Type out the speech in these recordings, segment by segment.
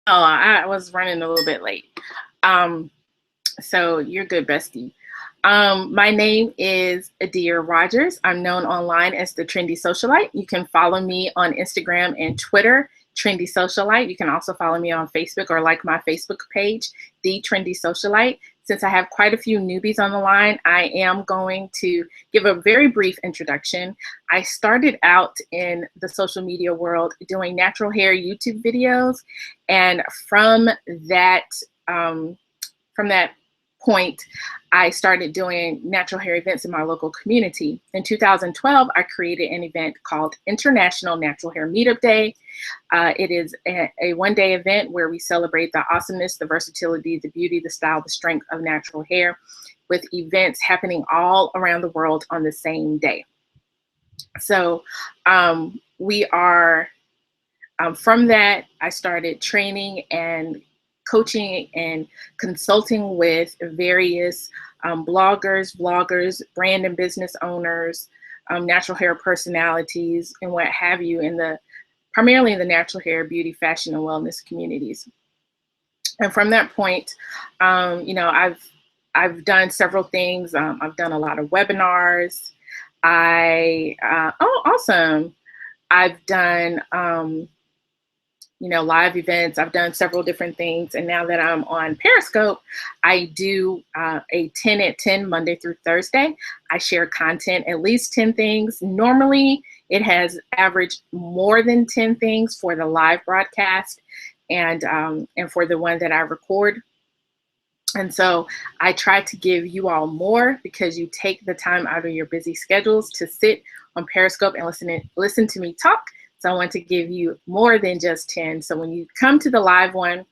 Oh, I was running a little bit late. Um, so you're good, bestie. My name is Adeea Rogers. I'm known online as the Trendy Socialite. You can follow me on Instagram and Twitter, Trendy Socialite. You can also follow me on Facebook or like my Facebook page, The Trendy Socialite. Since I have quite a few newbies on the line, I am going to give a very brief introduction. I started out in the social media world doing natural hair YouTube videos, and that um, from that point, I started doing natural hair events in my local community. In 2012, I created an event called International Natural Hair Meetup Day. It is a one-day event where we celebrate the awesomeness, the versatility, the beauty, the style, the strength of natural hair, with events happening all around the world on the same day. So we are, from that, I started training and coaching and consulting with various bloggers, vloggers, brand and business owners, natural hair personalities, and what have you, primarily in the natural hair, beauty, fashion, and wellness communities. And from that point, I've done several things. I've done a lot of webinars. Awesome! I've done live events. I've done several different things. And now that I'm on Periscope, I do a 10 at 10 Monday through Thursday. I share content, at least 10 things. Normally, it has averaged more than 10 things for the live broadcast and for the one that I record. And so I try to give you all more because you take the time out of your busy schedules to sit on Periscope and listen to me talk. So I want to give you more than just 10. So when you come to the live one,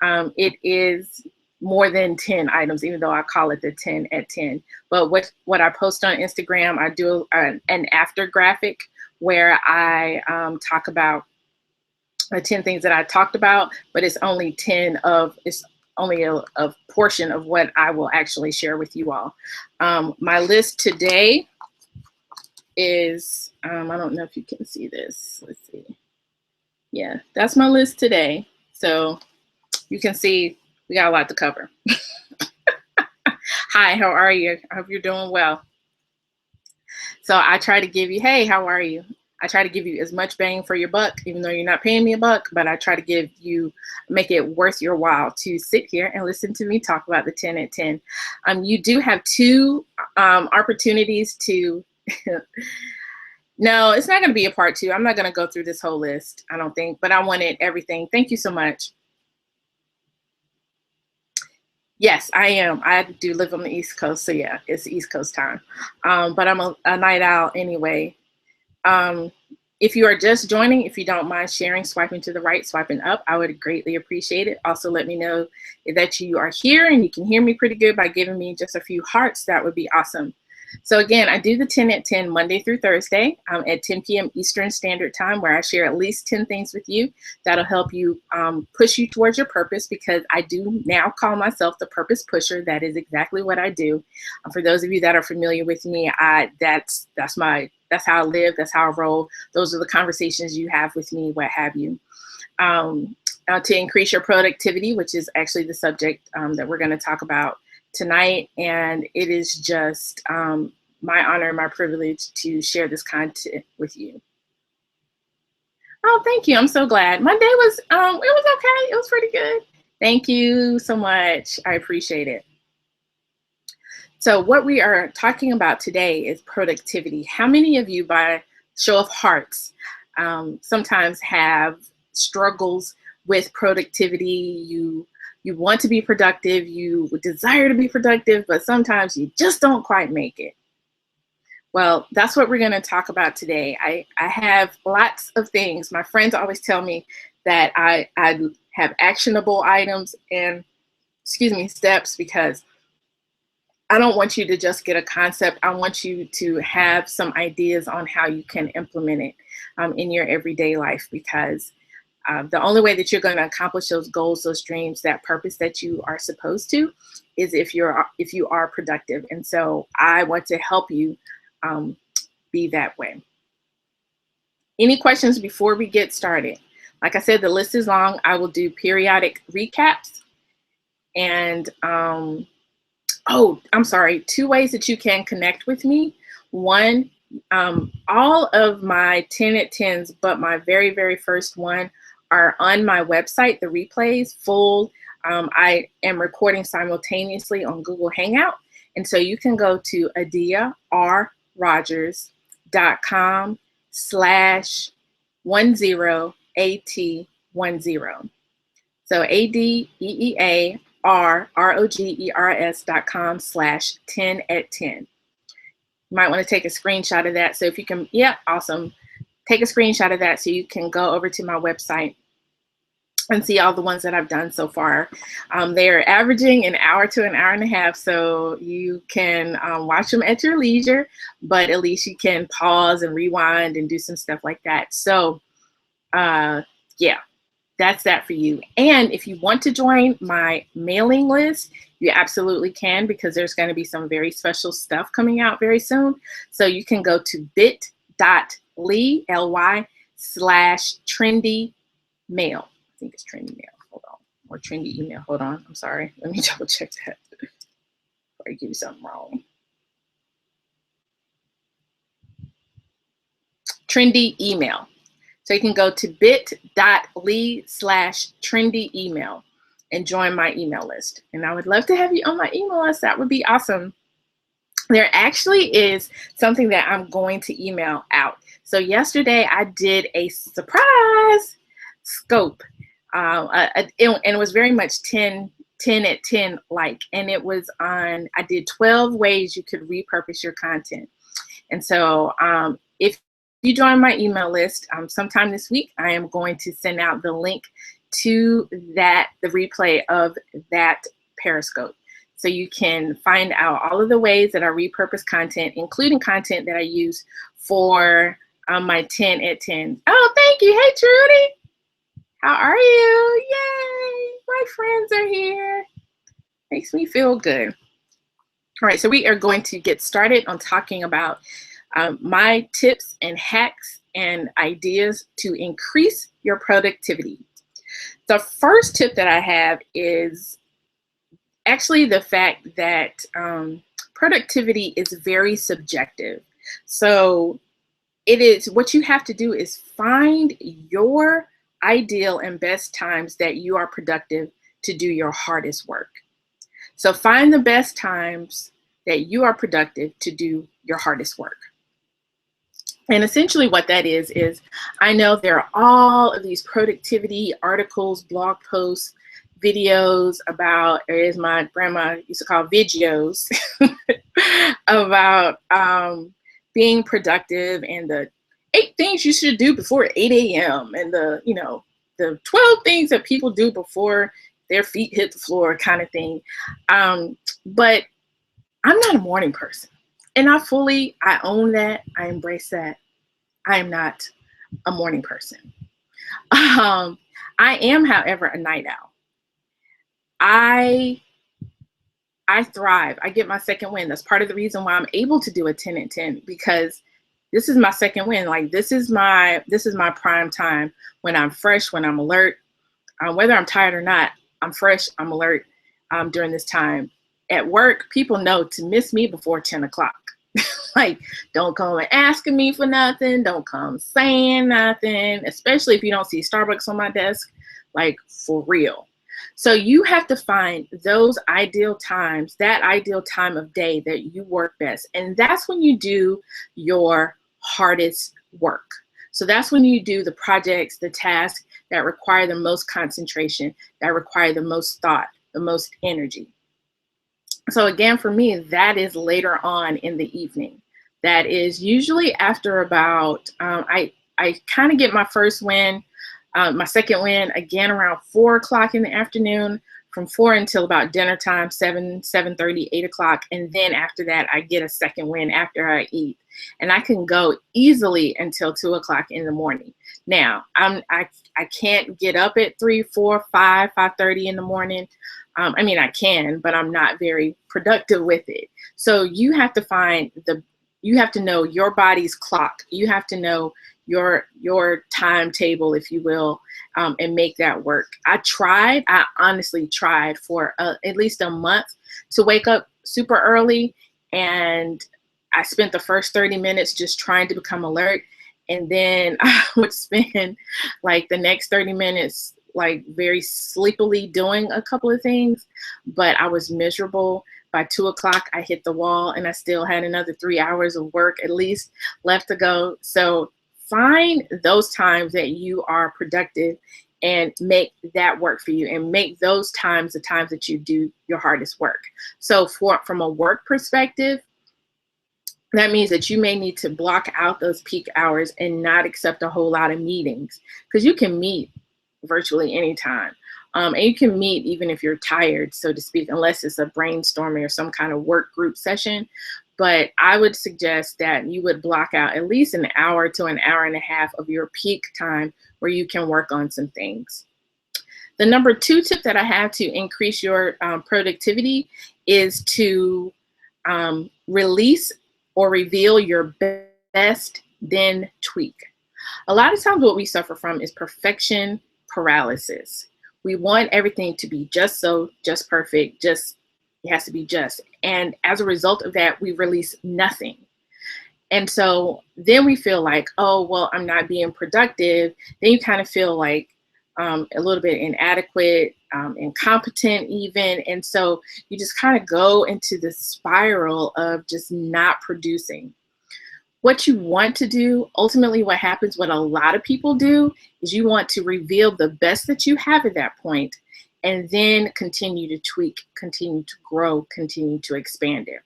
it is more than 10 items, even though I call it the 10 at 10. But what I post on Instagram, I do an after graphic where I talk about the 10 things that I talked about, but it's only only a portion of what I will actually share with you all. My list today is, I don't know if you can see this. Let's see. Yeah, that's my list today. So you can see we got a lot to cover. Hi, how are you? I hope you're doing well. So I try to give you, hey, how are you? I try to give you as much bang for your buck, even though you're not paying me a buck, but I try to make it worth your while to sit here and listen to me talk about the 10 at 10. You do have two opportunities to, no, it's not going to be a part two. I'm not going to go through this whole list, I don't think, but I wanted everything. Thank you so much. Yes, I am. I do live on the East Coast, so yeah, it's East Coast time. But I'm a night owl anyway. If you are just joining, if you don't mind sharing, swiping to the right, swiping up, I would greatly appreciate it. Also, let me know that you are here and you can hear me pretty good by giving me just a few hearts. That would be awesome. So again, I do the 10 at 10 Monday through Thursday at 10 p.m. Eastern Standard Time, where I share at least 10 things with you that'll help you push you towards your purpose, because I do now call myself the purpose pusher. That is exactly what I do. For those of you that are familiar with me, that's how I live, that's how I roll. Those are the conversations you have with me, what have you. To increase your productivity, which is actually the subject that we're going to talk about tonight. And it is just my honor and my privilege to share this content with you. Oh, thank you. I'm so glad. My day was, it was okay. It was pretty good. Thank you so much. I appreciate it. So what we are talking about today is productivity. How many of you, by show of hearts, sometimes have struggles with productivity? You want to be productive, you desire to be productive, but sometimes you just don't quite make it. Well, that's what we're going to talk about today. I have lots of things. My friends always tell me that I have actionable items and, steps, because I don't want you to just get a concept. I want you to have some ideas on how you can implement it in your everyday life, because the only way that you're going to accomplish those goals, those dreams, that purpose that you are supposed to, is if you are productive. And so I want to help you be that way. Any questions before we get started? Like I said, the list is long. I will do periodic recaps. And oh, I'm sorry, 2 ways that you can connect with me. One, all of my 10 at 10s, but my very, very first one are on my website, the replays, full. I am recording simultaneously on Google Hangout. And so you can go to adearrogers.com/10at10. So adearrogers.com/10at10. You might want to take a screenshot of that. So if you can, yeah, awesome. Take a screenshot of that so you can go over to my website and see all the ones that I've done so far. They're averaging an hour to an hour and a half, so you can watch them at your leisure, but at least you can pause and rewind and do some stuff like that. So yeah, that's that for you. And if you want to join my mailing list, you absolutely can, because there's going to be some very special stuff coming out very soon. So you can go to bit.ly/trendy mail. I think it's trendy mail. Hold on. Or trendy email. Hold on. I'm sorry. Let me double check that before I give you something wrong. Trendy email. So you can go to bit.ly/trendy email and join my email list. And I would love to have you on my email list. That would be awesome. There actually is something that I'm going to email out. So yesterday I did a surprise scope. And it was very much 10 at 10 like, and it was on, I did 12 ways you could repurpose your content. And so if you join my email list sometime this week, I am going to send out the link to the replay of that Periscope. So you can find out all of the ways that I repurpose content, including content that I use for my 10 at 10. Oh, thank you. Hey, Trudy. How are you? Yay! My friends are here. Makes me feel good. All right, so we are going to get started on talking about my tips and hacks and ideas to increase your productivity. The first tip that I have is actually the fact that productivity is very subjective. So it is, what you have to do is find your ideal and best times that you are productive to do your hardest work. So find the best times that you are productive to do your hardest work. And essentially what that is I know there are all of these productivity articles, blog posts, videos about, or as my grandma used to call videos, about being productive and the 8 things you should do before 8 a.m. and the 12 things that people do before their feet hit the floor kind of thing. But I'm not a morning person. And I own that. I embrace that. I am not a morning person. I am, however, a night owl. I thrive. I get my second win. That's part of the reason why I'm able to do a 10 at 10, because this is my second win. Like this is my prime time when I'm fresh, when I'm alert. Whether I'm tired or not, I'm fresh, I'm alert during this time. At work, people know to miss me before 10 o'clock. Like, don't come and asking me for nothing. Don't come saying nothing, especially if you don't see Starbucks on my desk, like for real. So you have to find those ideal times, that ideal time of day that you work best. And that's when you do your hardest work. So that's when you do the projects, the tasks that require the most concentration, that require the most thought, the most energy. So again, for me, that is later on in the evening. That is usually after about, I kind of get my first win, my second win again around 4 o'clock in the afternoon, from 4 until about dinner time, 7:30, 8 o'clock. And then after that, I get a second win after I eat. And I can go easily until 2 o'clock in the morning. Now, I can't get up at 3, 4, 5, 5:30 in the morning. I mean, I can, but I'm not very productive with it. So you have to you have to know your body's clock. You have to know your timetable, if you will, and make that work. I honestly tried for at least a month to wake up super early, and I spent the first 30 minutes just trying to become alert. And then I would spend like the next 30 minutes like very sleepily doing a couple of things, but I was miserable. By 2 o'clock, I hit the wall, and I still had another 3 hours of work at least left to go. So find those times that you are productive and make that work for you, and make those times the times that you do your hardest work. So from a work perspective, that means that you may need to block out those peak hours and not accept a whole lot of meetings, because you can meet virtually anytime. And you can meet even if you're tired, so to speak, unless it's a brainstorming or some kind of work group session. But I would suggest that you would block out at least an hour to an hour and a half of your peak time where you can work on some things. The number 2 tip that I have to increase your productivity is to release or reveal your best, then tweak. A lot of times what we suffer from is perfection paralysis. We want everything to be just so, just perfect, it has to be just. And as a result of that, we release nothing. And so then we feel like, oh, well, I'm not being productive. Then you kind of feel like a little bit inadequate, incompetent even. And so you just kind of go into the spiral of just not producing. What you want to do, ultimately what happens, what a lot of people do, is you want to reveal the best that you have at that point, and then continue to tweak, continue to grow, continue to expand it.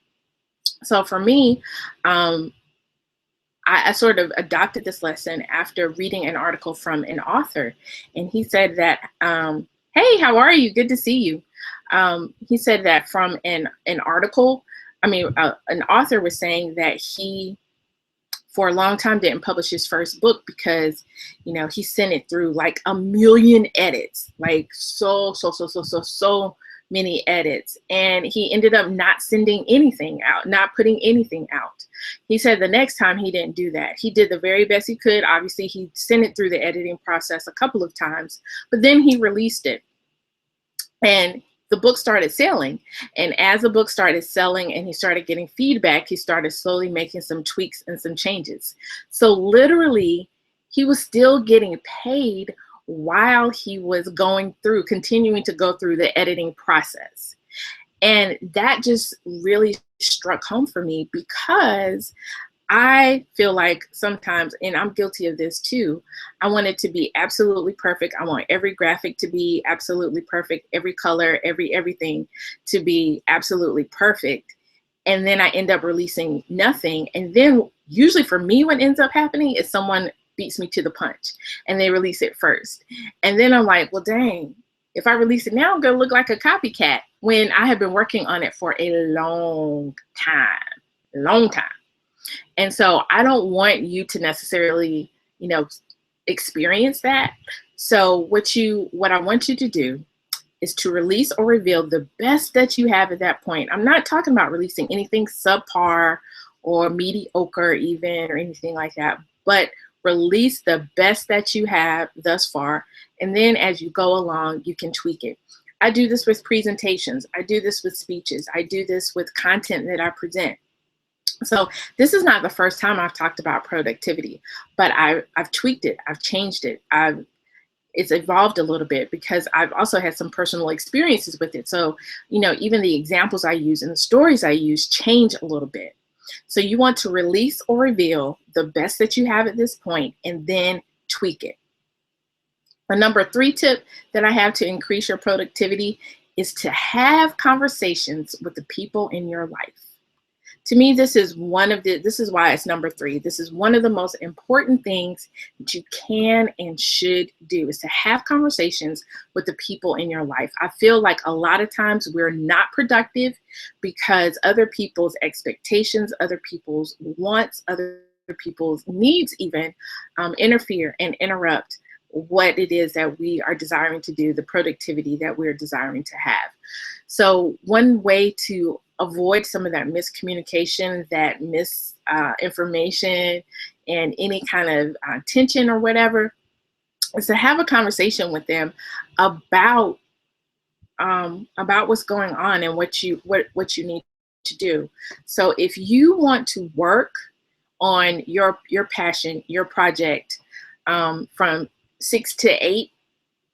So for me, I sort of adopted this lesson after reading an article from an author, and he said that, hey, how are you? Good to see you. He said that from an article, an author was saying that he, for a long time, didn't publish his first book because, he sent it through like a million edits, like so many edits. And he ended up not sending anything out, not putting anything out. He said the next time he didn't do that. He did the very best he could. Obviously, he sent it through the editing process a couple of times, but then he released it. And the book started selling. And as the book started selling and he started getting feedback, he started slowly making some tweaks and some changes. So literally, he was still getting paid while he was continuing to go through the editing process. And that just really struck home for me, because I feel like sometimes, and I'm guilty of this too, I want it to be absolutely perfect. I want every graphic to be absolutely perfect, every color, everything to be absolutely perfect. And then I end up releasing nothing. And then usually for me, what ends up happening is someone beats me to the punch and they release it first. And then I'm like, well, dang, if I release it now, I'm going to look like a copycat, when I have been working on it for a long time. And so I don't want you to necessarily, experience that. So what I want you to do is to release or reveal the best that you have at that point. I'm not talking about releasing anything subpar or mediocre even, or anything like that, but release the best that you have thus far. And then as you go along, you can tweak it. I do this with presentations. I do this with speeches. I do this with content that I present. So this is not the first time I've talked about productivity, but I've tweaked it. I've changed it. It's evolved a little bit because I've also had some personal experiences with it. So, even the examples I use and the stories I use change a little bit. So you want to release or reveal the best that you have at this point and then tweak it. The number 3 tip that I have to increase your productivity is to have conversations with the people in your life. To me, this is why it's number 3. This is one of the most important things that you can and should do, is to have conversations with the people in your life. I feel like a lot of times we're not productive because other people's expectations, other people's wants, other people's needs even interfere and interrupt what it is that we are desiring to do, the productivity that we're desiring to have. So one way to avoid some of that miscommunication, that misinformation, and any kind of tension or whatever, is to have a conversation with them about what's going on and what you need to do. So if you want to work on your passion, your project, from 6 to 8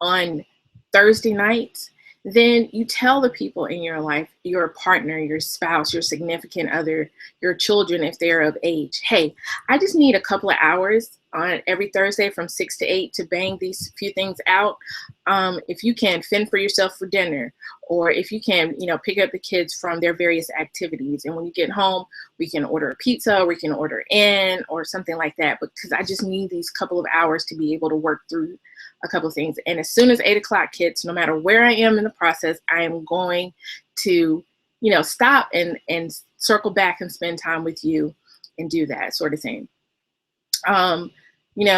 on Thursday nights, then you tell the people in your life, your partner, your spouse, your significant other, your children, if they're of age, hey, I just need a couple of hours on every Thursday from 6 to 8 to bang these few things out. If you can fend for yourself for dinner, or if you can, pick up the kids from their various activities. And when you get home, we can order a pizza, or we can order in, or something like that. Because I just need these couple of hours to be able to work through a couple of things. And as soon as 8 o'clock hits, no matter where I am in the process, I am going to, stop and circle back and spend time with you and do that sort of thing.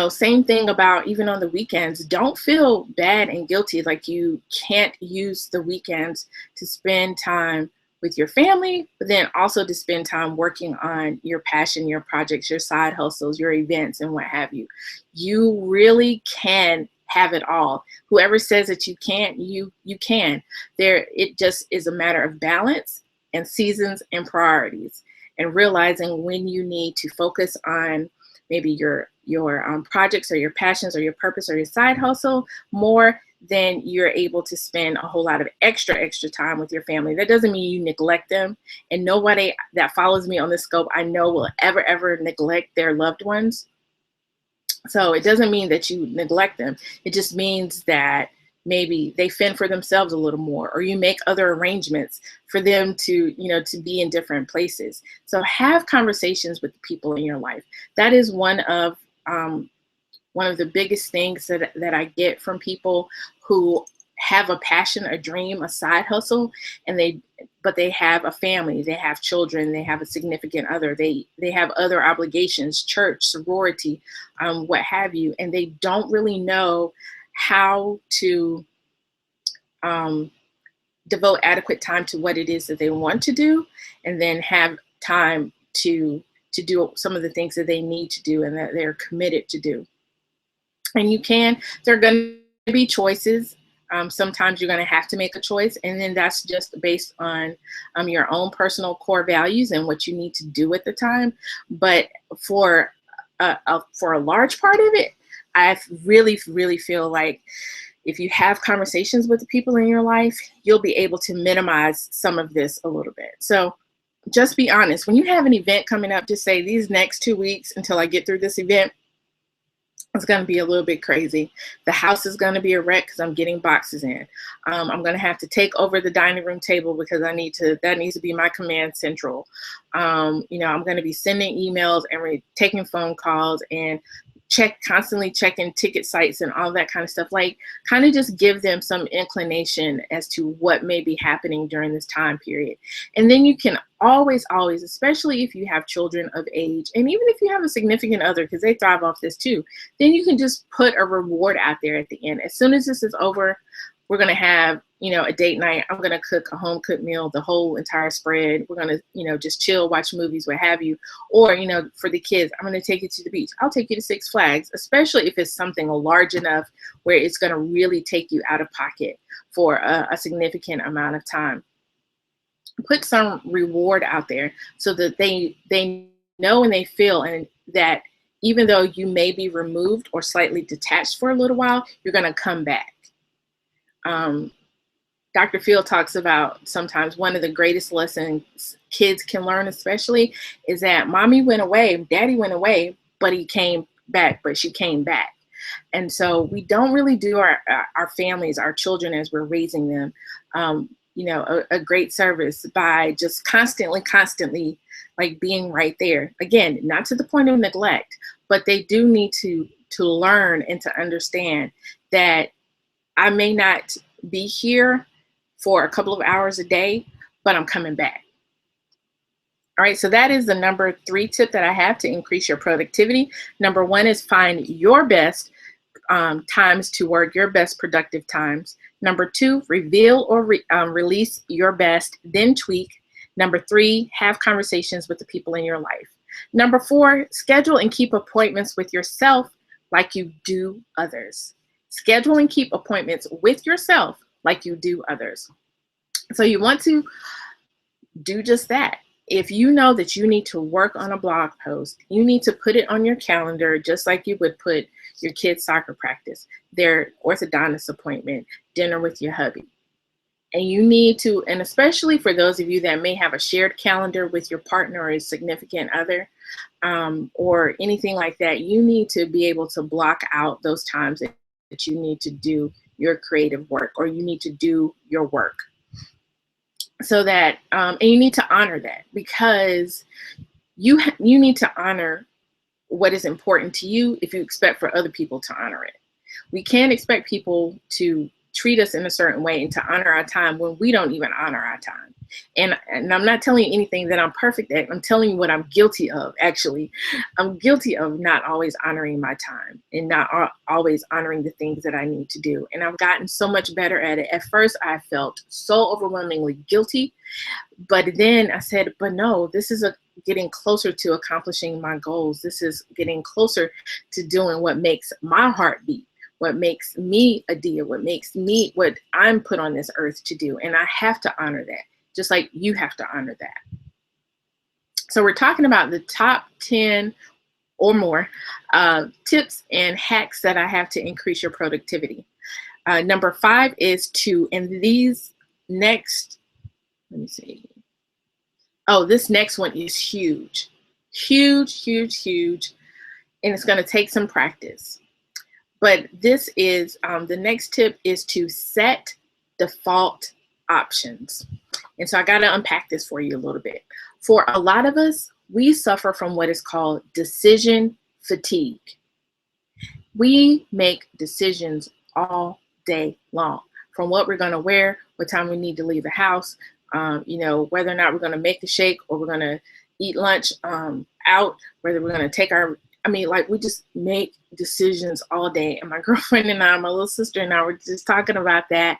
Same thing about even on the weekends. Don't feel bad and guilty like you can't use the weekends to spend time with your family, but then also to spend time working on your passion, your projects, your side hustles, your events, and what have you. You really can have it all. Whoever says that you can't, you can. It just is a matter of balance and seasons and priorities, and realizing when you need to focus on maybe your projects or your passions or your purpose or your side hustle more than you're able to spend a whole lot of extra time with your family. That doesn't mean you neglect them. And nobody that follows me on this scope I know will ever neglect their loved ones. So it doesn't mean that you neglect them. It just means that maybe they fend for themselves a little more, or you make other arrangements for them to, to be in different places. So have conversations with the people in your life. That is one of the biggest things that I get from people who have a passion, a dream, a side hustle, but they have a family, they have children, they have a significant other, they have other obligations, church, sorority, what have you, and they don't really know how to devote adequate time to what it is that they want to do, and then have time to do some of the things that they need to do and that they're committed to do. And there are going to be choices. Sometimes you're going to have to make a choice, and then that's just based on your own personal core values and what you need to do at the time. But for a large part of it, I really feel like if you have conversations with the people in your life, you'll be able to minimize some of this a little bit. So just be honest. When you have an event coming up, just say, these next 2 weeks until I get through this event, it's going to be a little bit crazy. The house is going to be a wreck because I'm getting boxes in. I'm going to have to take over the dining room table because that needs to be my command central. I'm going to be sending emails and taking phone calls and constantly checking ticket sites and all that kind of stuff. Like, kind of just give them some inclination as to what may be happening during this time period. And then you can always, especially if you have children of age, and even if you have a significant other, because they thrive off this too, then you can just put a reward out there at the end. As soon as this is over, we're going to have, a date night. I'm going to cook a home cooked meal, the whole entire spread. We're going to, just chill, watch movies, what have you. Or, for the kids, I'm going to take you to the beach. I'll take you to Six Flags, especially if it's something large enough where it's going to really take you out of pocket for a significant amount of time. Put some reward out there so that they know and they feel, and that even though you may be removed or slightly detached for a little while, you're going to come back. Dr. Field talks about sometimes one of the greatest lessons kids can learn, especially, is that mommy went away, daddy went away, but she came back. And so we don't really do our families, our children, as we're raising them, a great service by just constantly like being right there. Again, not to the point of neglect, but they do need to learn and to understand that I may not be here for a couple of hours a day, but I'm coming back. All right, so that is the number 3 tip that I have to increase your productivity. Number 1 is find your best times to work, your best productive times. Number 2, reveal or release your best, then tweak. Number 3, have conversations with the people in your life. Number 4, schedule and keep appointments with yourself like you do others. Schedule and keep appointments with yourself like you do others. So you want to do just that. If you know that you need to work on a blog post, you need to put it on your calendar just like you would put your kids' soccer practice, their orthodontist appointment, dinner with your hubby. And you need to, and especially for those of you that may have a shared calendar with your partner or a significant other, or anything like that, you need to be able to block out those times that you need to do your creative work or you need to do your work. So that, and you need to honor that, because you need to honor what is important to you if you expect for other people to honor it. We can't expect people to treat us in a certain way and to honor our time when we don't even honor our time. And I'm not telling you anything that I'm perfect at. I'm telling you what I'm guilty of, actually. I'm guilty of not always honoring my time and not always honoring the things that I need to do. And I've gotten so much better at it. At first, I felt so overwhelmingly guilty. But then I said, but no, this is getting closer to accomplishing my goals. This is getting closer to doing what makes my heart beat, what makes me Adeea, what makes me what I'm put on this earth to do. And I have to honor that, just like you have to honor that. So we're talking about the top 10 or more tips and hacks that I have to increase your productivity. Number 5 is and these next, let me see. Oh, this next one is huge, huge, huge, huge. And it's going to take some practice. But this is, the next tip is to set default options. And so I got to unpack this for you a little bit. For a lot of us, we suffer from what is called decision fatigue. We make decisions all day long, from what we're going to wear, what time we need to leave the house, whether or not we're going to make the shake or we're going to eat lunch out, whether we're going to take we just make decisions all day. And my girlfriend and I, my little sister and I were just talking about that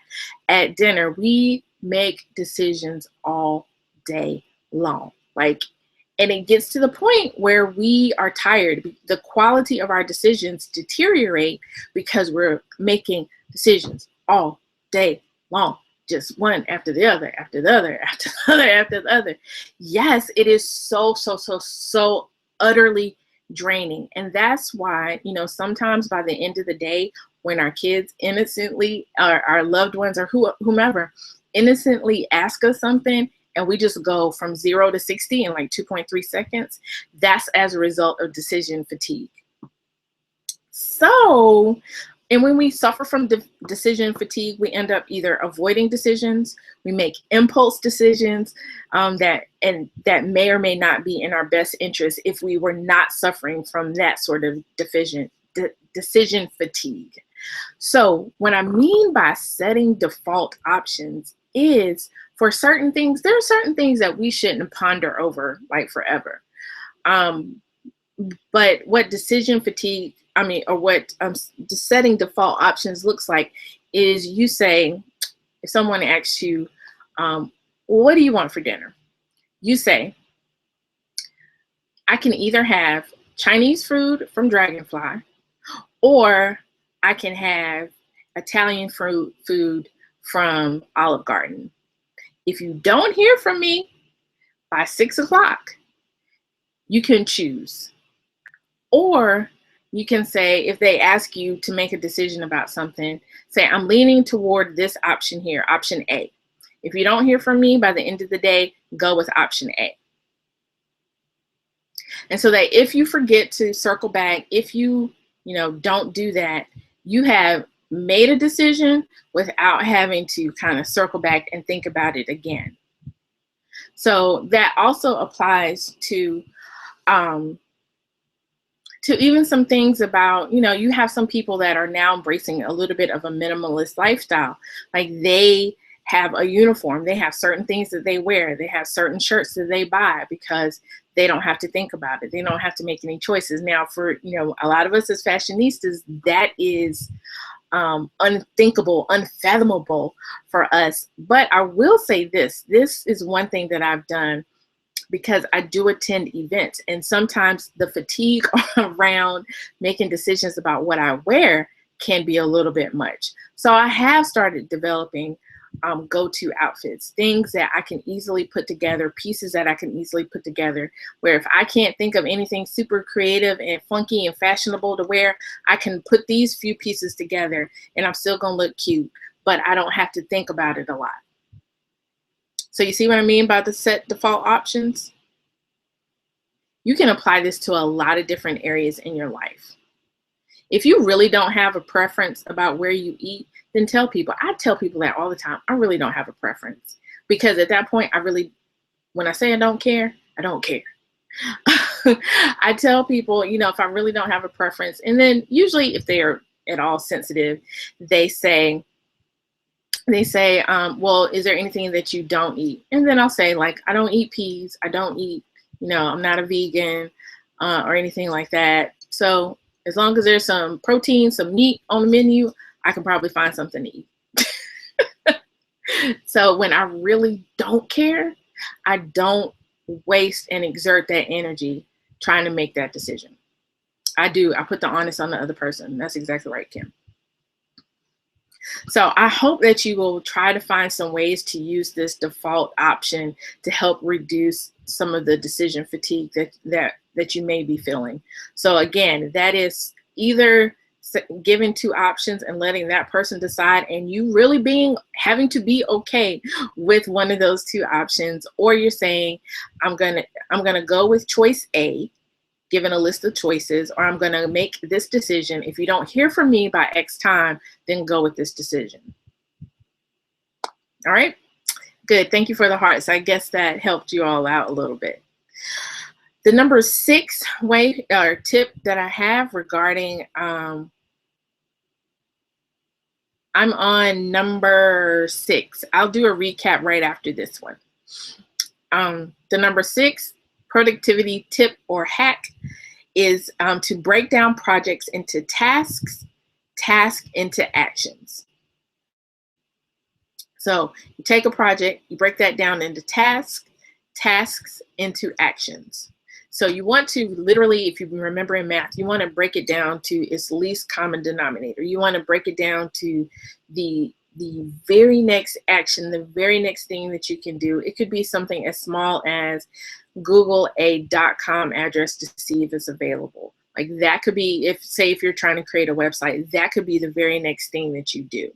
at dinner. We make decisions all day long. And it gets to the point where we are tired. The quality of our decisions deteriorate because we're making decisions all day long. Just one after the other, after the other, after the other, after the other. Yes, it is so utterly draining. And that's why, sometimes by the end of the day, when our kids innocently, our loved ones or whomever, innocently ask us something, and we just go from 0 to 60 in 2.3 seconds, that's as a result of decision fatigue. So, and when we suffer from decision fatigue, we end up either avoiding decisions, we make impulse decisions that may or may not be in our best interest if we were not suffering from that sort of decision fatigue. So what I mean by setting default options is, for certain things, there are certain things that we shouldn't ponder over forever. But what decision fatigue, or what setting default options looks like is, you say, if someone asks you, what do you want for dinner? You say, I can either have Chinese food from Dragonfly, or I can have Italian food from Olive Garden. If you don't hear from me by 6 o'clock, you can choose. Or you can say, if they ask you to make a decision about something, say, I'm leaning toward this option here, option A. If you don't hear from me by the end of the day, go with option A. And so that if you forget to circle back, if you don't do that, you have made a decision without having to kind of circle back and think about it again. So that also applies to even some things about, you have some people that are now embracing a little bit of a minimalist lifestyle. They have a uniform, they have certain things that they wear, they have certain shirts that they buy because they don't have to think about it. They don't have to make any choices. Now, for, a lot of us as fashionistas, that is unthinkable, unfathomable for us. But I will say this is one thing that I've done because I do attend events, and sometimes the fatigue around making decisions about what I wear can be a little bit much. So I have started developing go-to outfits, things that I can easily put together, pieces that I can easily put together, where if I can't think of anything super creative and funky and fashionable to wear, I can put these few pieces together and I'm still gonna look cute, but I don't have to think about it a lot. So you see what I mean by the set default options? You can apply this to a lot of different areas in your life. If you really don't have a preference about where you eat, then tell people. I tell people that all the time. I really don't have a preference, because at that point, when I say I don't care, I don't care. I tell people, if I really don't have a preference, and then usually if they are at all sensitive, they say, well, is there anything that you don't eat? And then I'll say, like, I don't eat peas. I don't eat, I'm not a vegan or anything like that. So as long as there's some protein, some meat on the menu, I can probably find something to eat. So when I really don't care, I don't waste and exert that energy trying to make that decision. I put the onus on the other person. That's exactly right, Kim. So I hope that you will try to find some ways to use this default option to help reduce some of the decision fatigue that you may be feeling. So again, that is either giving two options and letting that person decide, and you really having to be okay with one of those two options, or you're saying, I'm gonna go with choice A, given a list of choices, or I'm going to make this decision. If you don't hear from me by X time, then go with this decision. All right, good. Thank you for the hearts. I guess that helped you all out a little bit. The number 6 way or tip that I have regarding, I'm on number 6. I'll do a recap right after this one. The number 6 productivity tip or hack is to break down projects into tasks into actions. So you take a project, you break that down into tasks into actions. So you want to literally, if you remember in math, you want to break it down to its least common denominator. You want to break it down to the very next action, the very next thing that you can do. It could be something as small as Google a .com address to see if it's available. Like that could be, if you're trying to create a website, that could be the very next thing that you do.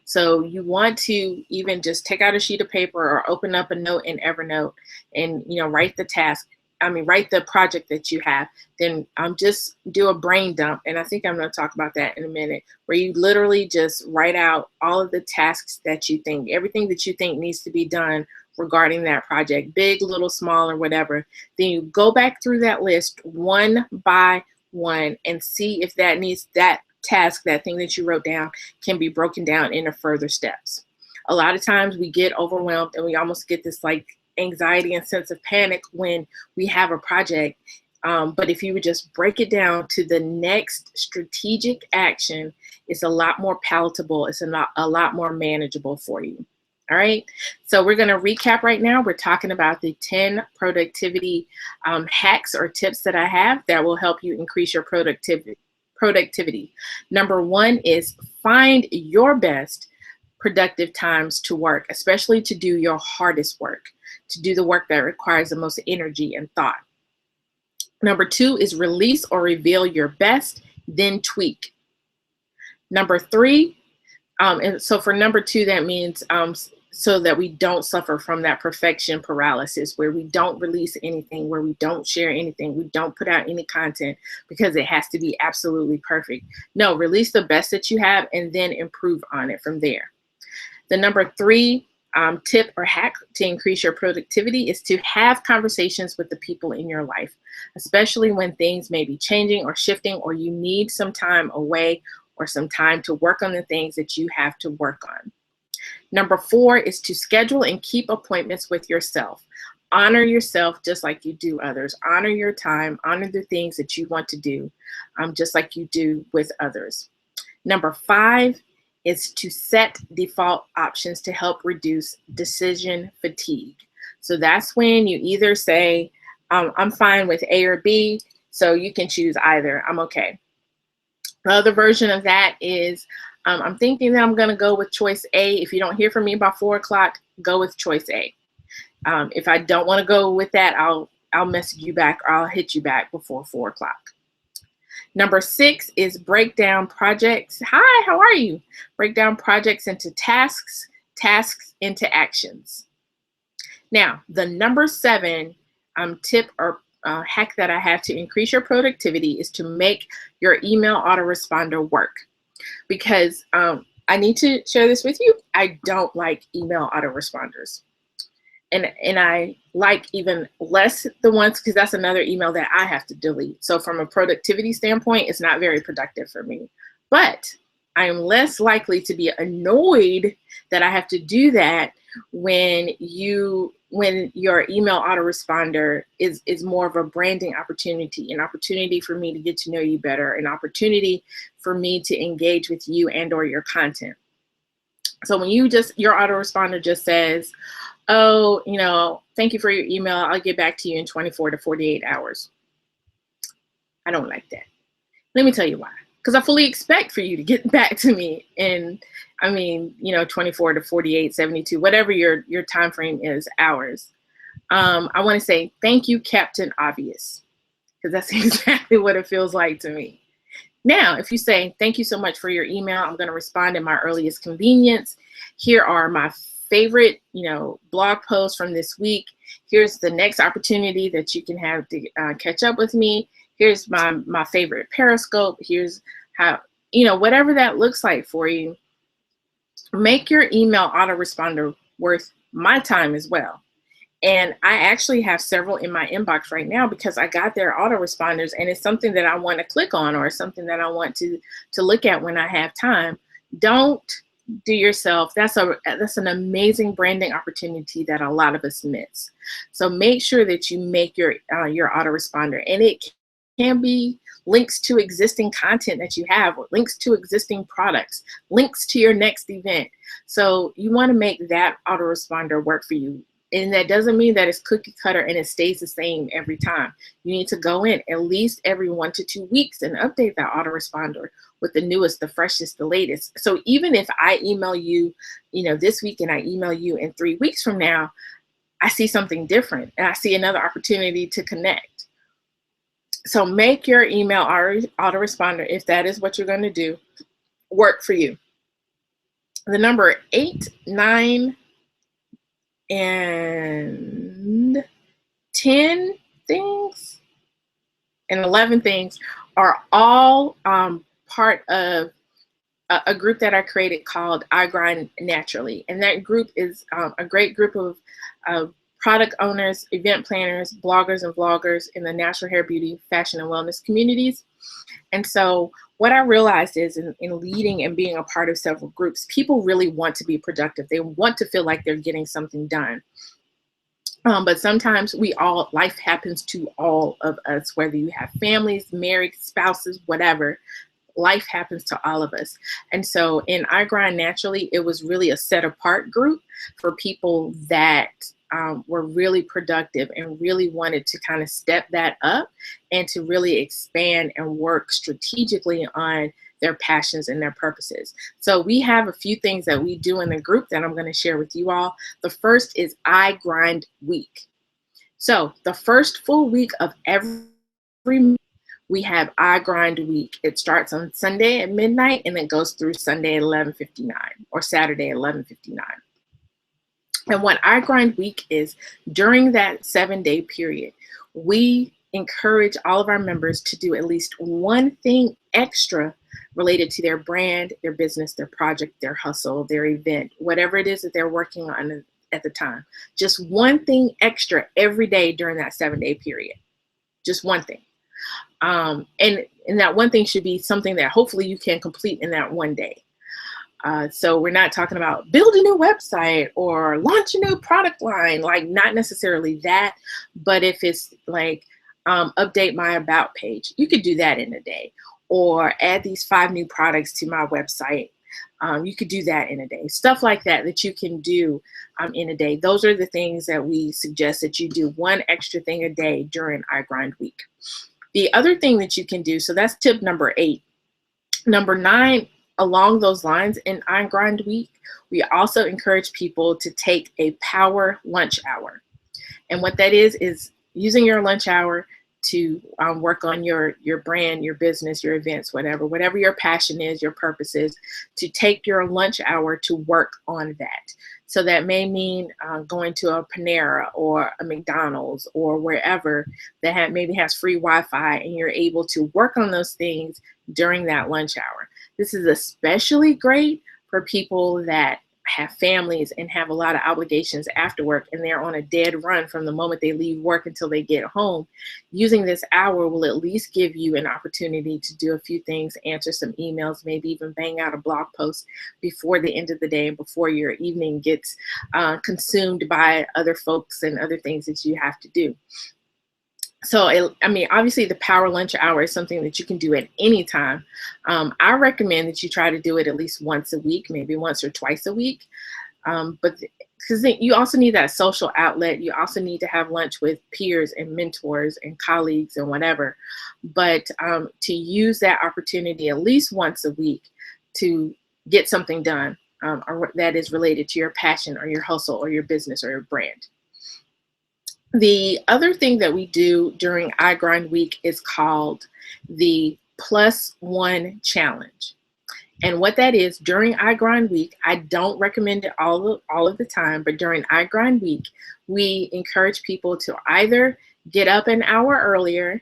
So you want to even just take out a sheet of paper or open up a note in Evernote and write the project that you have. Then just do a brain dump, and I think I'm going to talk about that in a minute, where you literally just write out all of the tasks that you think, everything that you think needs to be done regarding that project, big, little, small, or whatever. Then you go back through that list one by one and see if that task, that thing that you wrote down, can be broken down into further steps. A lot of times we get overwhelmed and we almost get this like anxiety and sense of panic when we have a project. But if you would just break it down to the next strategic action, it's a lot more palatable. It's a lot more manageable for you. All right, so we're going to recap right now. We're talking about the 10 productivity hacks or tips that I have that will help you increase your productivity. Number 1 is find your best productive times to work, especially to do your hardest work, to do the work that requires the most energy and thought. Number 2 is release or reveal your best, then tweak. Number 3, and so for number 2, that means so that we don't suffer from that perfection paralysis, where we don't release anything, where we don't share anything, we don't put out any content because it has to be absolutely perfect. No, release the best that you have and then improve on it from there. The number 3 tip or hack to increase your productivity is to have conversations with the people in your life, especially when things may be changing or shifting, or you need some time away or some time to work on the things that you have to work on. Number 4 is to schedule and keep appointments with yourself. Honor yourself just like you do others. Honor your time, honor the things that you want to do, just like you do with others. Number 5 is to set default options to help reduce decision fatigue. So that's when you either say, I'm fine with A or B, so you can choose either. I'm okay. The other version of that is, I'm thinking that I'm going to go with choice A. If you don't hear from me by 4 o'clock, go with choice A. If I don't want to go with that, I'll message you back, or I'll hit you back before 4 o'clock. Number 6 is break down projects. Hi, how are you? Break down projects into tasks, tasks into actions. Now, the number 7 tip or hack that I have to increase your productivity is to make your email autoresponder work. Because I need to share this with you. I don't like email autoresponders. And I like even less the ones, because that's another email that I have to delete. So from a productivity standpoint, it's not very productive for me. But I am less likely to be annoyed that I have to do that when your email autoresponder is more of a branding opportunity, an opportunity for me to get to know you better, an opportunity for me to engage with you and or your content. So when your autoresponder just says, oh, thank you for your email, I'll get back to you in 24 to 48 hours. I don't like that. Let me tell you why. Because I fully expect for you to get back to me in, 24 to 48, 72, whatever your time frame is, hours. I want to say thank you, Captain Obvious, because that's exactly what it feels like to me. Now, if you say, thank you so much for your email, I'm going to respond in my earliest convenience. Here are my favorite, blog posts from this week. Here's the next opportunity that you can have to catch up with me. Here's my favorite Periscope. Here's how, whatever that looks like for you. Make your email autoresponder worth my time as well. And I actually have several in my inbox right now because I got their autoresponders, and it's something that I want to click on, or something that I want to look at when I have time. Don't do yourself. That's an amazing branding opportunity that a lot of us miss. So make sure that you make your autoresponder, and it can be links to existing content that you have, or links to existing products, links to your next event. So you want to make that autoresponder work for you. And that doesn't mean that it's cookie cutter and it stays the same every time. You need to go in at least every 1 to 2 weeks and update that autoresponder with the newest, the freshest, the latest. So even if I email you, this week, and I email you in 3 weeks from now, I see something different and I see another opportunity to connect. So make your email autoresponder, if that is what you're going to do, work for you. The number 8, 9, and 10 things and 11 things are all part of a group that I created called I Grind Naturally. And that group is a great group of product owners, event planners, bloggers, and vloggers in the natural hair, beauty, fashion, and wellness communities. And so what I realized is in leading and being a part of several groups, people really want to be productive. They want to feel like they're getting something done. But sometimes life happens to all of us, whether you have families, married, spouses, whatever. Life happens to all of us. And so in I Grind Naturally, it was really a set apart group for people that were really productive and really wanted to kind of step that up and to really expand and work strategically on their passions and their purposes. So we have a few things that we do in the group that I'm going to share with you all. The first is I Grind Week. So the first full week of every month, we have I Grind Week. It starts on Sunday at midnight and then goes through Sunday at 11:59 or Saturday at 11:59. And what I Grind Week is, during that 7-day period, we encourage all of our members to do at least one thing extra related to their brand, their business, their project, their hustle, their event, whatever it is that they're working on at the time. Just one thing extra every day during that 7-day period. Just one thing. And that one thing should be something that hopefully you can complete in that one day. So we're not talking about build a new website or launch a new product line, like not necessarily that, but if it's like update my about page, you could do that in a day. or add these 5 new products to my website. You could do that in a day. Stuff like that that you can do in a day. Those are the things that we suggest that you do, one extra thing a day during iGrind week. The other thing that you can do, so that's tip number 8. Number 9, along those lines, in iGrind week, we also encourage people to take a power lunch hour. And what that is using your lunch hour to work on your brand, your business, your events, whatever your passion is, your purpose is, to take your lunch hour to work on that. So that may mean going to a Panera or a McDonald's or wherever that maybe has free Wi-Fi, and you're able to work on those things during that lunch hour. This is especially great for people that have families and have a lot of obligations after work, and they're on a dead run from the moment they leave work until they get home. Using this hour will at least give you an opportunity to do a few things, answer some emails, maybe even bang out a blog post before the end of the day and before your evening gets consumed by other folks and other things that you have to do. So, I mean, obviously the power lunch hour is something that you can do at any time. I recommend that you try to do it at least once a week, maybe once or twice a week. But because you also need that social outlet. You also need to have lunch with peers and mentors and colleagues and whatever. But to use that opportunity at least once a week to get something done or that is related to your passion or your hustle or your business or your brand. The other thing that we do during iGrind week is called the +1 challenge. And what that is, during iGrind week, I don't recommend it all of the time, but during iGrind week, we encourage people to either get up an hour earlier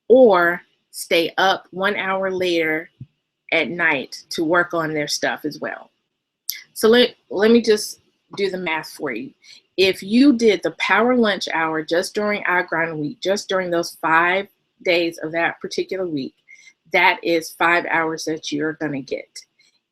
or stay up 1 hour later at night to work on their stuff as well. So let me just do the math for you. If you did the power lunch hour just during iGrind week, just during those 5 days of that particular week, that is 5 hours that you're going to get.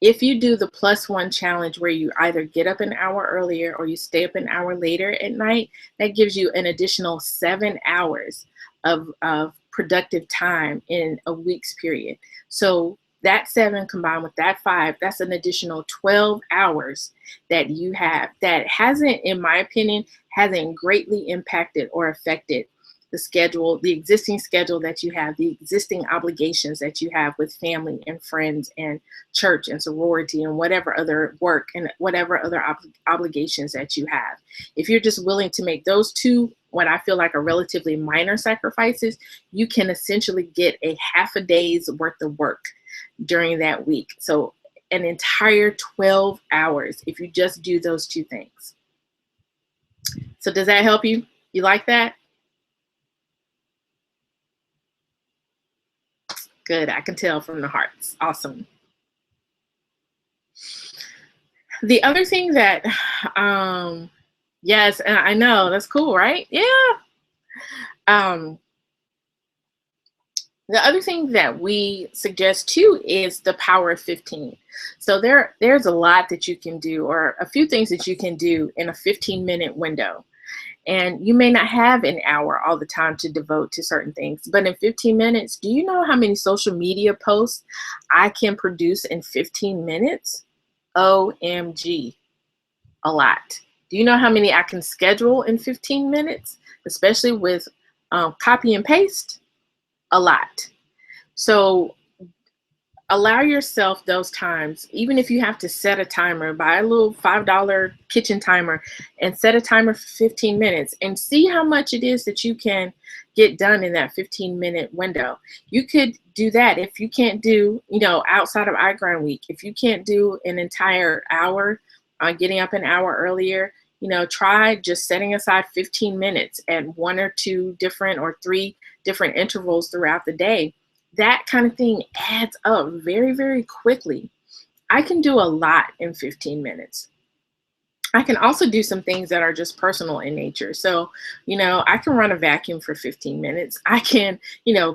If you do the +1 challenge where you either get up an hour earlier or you stay up an hour later at night, that gives you an additional 7 hours of productive time in a week's period. So that 7 combined with that 5, that's an additional 12 hours that you have that hasn't, in my opinion, hasn't greatly impacted or affected the schedule, the existing schedule that you have, the existing obligations that you have with family and friends and church and sorority and whatever other work and whatever other obligations that you have. If you're just willing to make those 2, what I feel like are relatively minor sacrifices, you can essentially get a half a day's worth of work during that week. So an entire 12 hours if you just do those 2 things. So does that help you? You like that? Good, I can tell from the hearts. Awesome. The other thing that, yes, and I know, that's cool, right? Yeah. The other thing that we suggest too is the power of 15. So there's a lot that you can do, or a few things that you can do in a 15-minute window. And you may not have an hour all the time to devote to certain things, but in 15 minutes, do you know how many social media posts I can produce in 15 minutes? OMG, a lot. Do you know how many I can schedule in 15 minutes, especially with copy and paste? A lot. So allow yourself those times, even if you have to set a timer, buy a little $5 kitchen timer and set a timer for 15 minutes and see how much it is that you can get done in that 15-minute window. You could do that if you can't do, outside of iGrind week, if you can't do an entire hour, getting up an hour earlier, try just setting aside 15 minutes at 1 or 2 different or 3 different intervals throughout the day. That kind of thing adds up very, very quickly. I can do a lot in 15 minutes. I can also do some things that are just personal in nature. So, I can run a vacuum for 15 minutes. I can,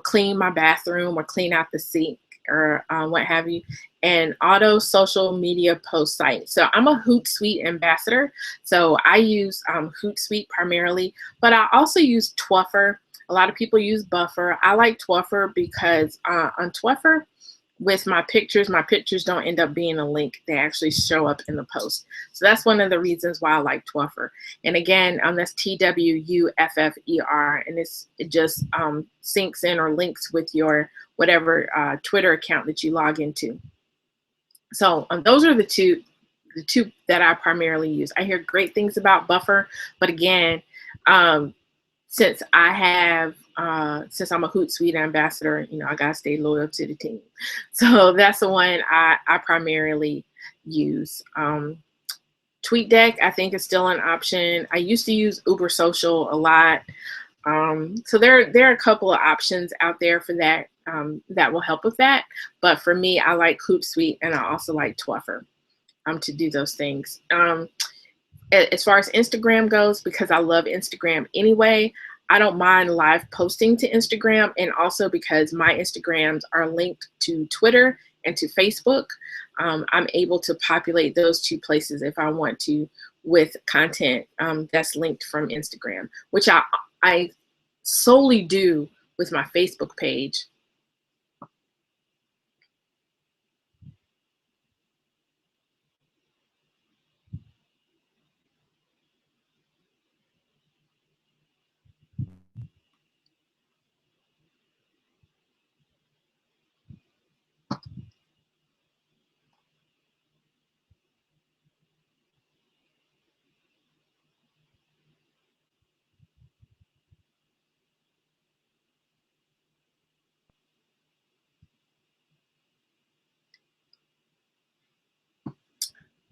clean my bathroom or clean out the sink or what have you, and auto social media post site. So I'm a Hootsuite ambassador. So I use Hootsuite primarily, but I also use Twuffer. A lot of people use Buffer. I like Twuffer because on Twuffer, with my pictures don't end up being a link. They actually show up in the post. So that's one of the reasons why I like Twuffer. And again, that's TWUFFER, and it just syncs in or links with your whatever Twitter account that you log into. So those are the two that I primarily use. I hear great things about Buffer, but again, since I'm a Hootsuite ambassador, I gotta stay loyal to the team. So that's the one I primarily use. TweetDeck, I think, is still an option. I used to use Uber Social a lot. So there are a couple of options out there for that that will help with that. But for me, I like Hootsuite, and I also like Twuffer to do those things. As far as Instagram goes, because I love Instagram anyway, I don't mind live posting to Instagram, and also because my Instagrams are linked to Twitter and to Facebook, I'm able to populate those two places if I want to with content that's linked from Instagram, which I solely do with my Facebook page.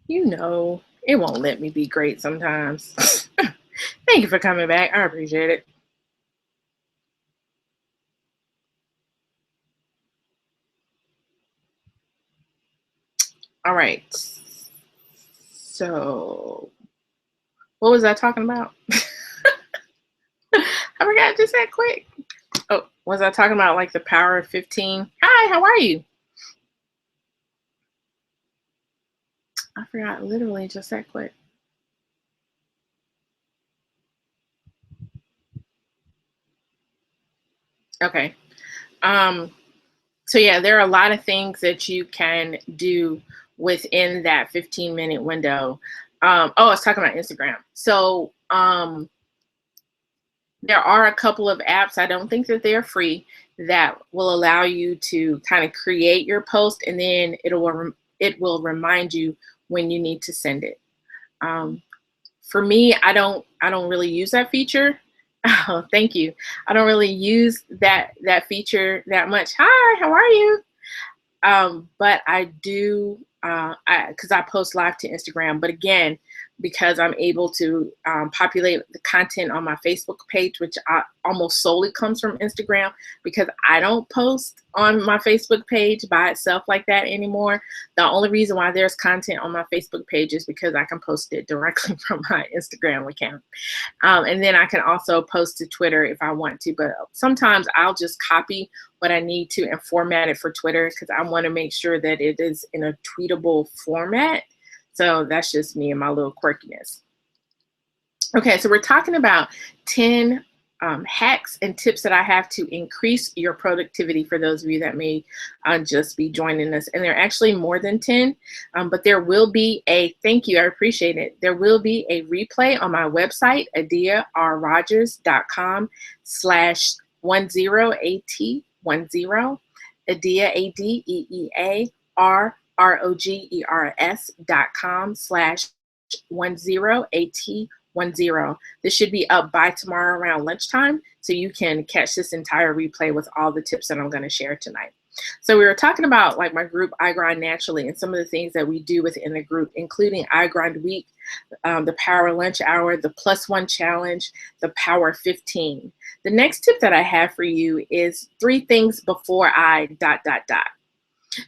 It won't let me be great sometimes. Thank you for coming back. I appreciate it. All right. So what was I talking about? I forgot just that quick. Oh, was I talking about like the power of 15? Hi, how are you? I forgot literally just that quick. Okay. So yeah, there are a lot of things that you can do within that 15-minute window. I was talking about Instagram. So there are a couple of apps, I don't think that they're free, that will allow you to kind of create your post, and then it will remind you when you need to send it. For me, I don't really use that feature. Oh, thank you. I don't really use that feature that much. Hi, how are you? But I do, because I post live to Instagram. But again, because I'm able to populate the content on my Facebook page, which almost solely comes from Instagram, because I don't post on my Facebook page by itself like that anymore. The only reason why there's content on my Facebook page is because I can post it directly from my Instagram account. And then I can also post to Twitter if I want to, but sometimes I'll just copy what I need to and format it for Twitter because I want to make sure that it is in a tweetable format. So that's just me and my little quirkiness. Okay, so we're talking about 10 hacks and tips that I have to increase your productivity for those of you that may just be joining us. And there are actually more than 10, but there will be thank you, I appreciate it. There will be a replay on my website, adearrogers.com/10AT10, Adeea, AdeaRogers.com/10AT10. This should be up by tomorrow around lunchtime, so you can catch this entire replay with all the tips that I'm going to share tonight. So we were talking about like my group, I Grind Naturally, and some of the things that we do within the group, including I Grind Week, the Power Lunch Hour, the +1 Challenge, the Power 15. The next tip that I have for you is 3 things before I ...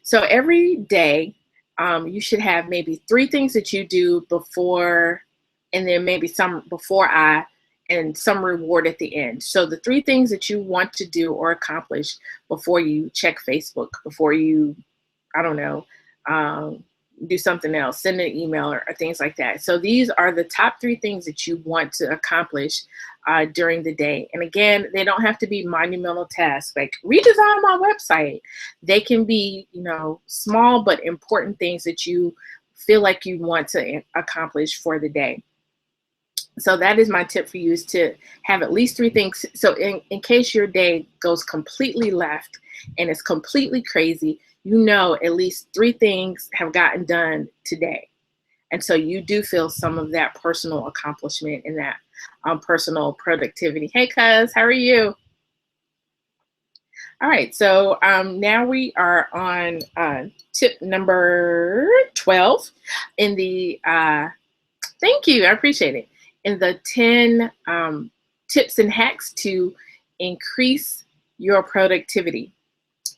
So every day, you should have maybe 3 things that you do before, and then maybe some before I, and some reward at the end. So the 3 things that you want to do or accomplish before you check Facebook, before you, I don't know, do something else, send an email or things like that. So these are the top 3 things that you want to accomplish during the day. And again, they don't have to be monumental tasks like redesign my website. They can be, small but important things that you feel like you want to accomplish for the day. So that is my tip for you, is to have at least 3 things. So in case your day goes completely left and it's completely crazy, at least 3 things have gotten done today. And so you do feel some of that personal accomplishment and that personal productivity. Hey, cuz, how are you? All right, so now we are on tip number 12 in the, thank you, I appreciate it, in the 10 tips and hacks to increase your productivity.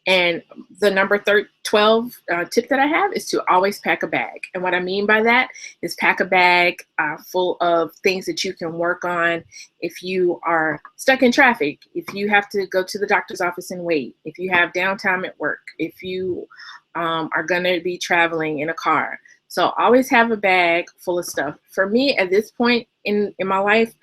And the number 12 tip that I have is to always pack a bag. And what I mean by that is pack a bag full of things that you can work on if you are stuck in traffic, if you have to go to the doctor's office and wait, if you have downtime at work, if you are going to be traveling in a car. So always have a bag full of stuff. For me, at this point in my life,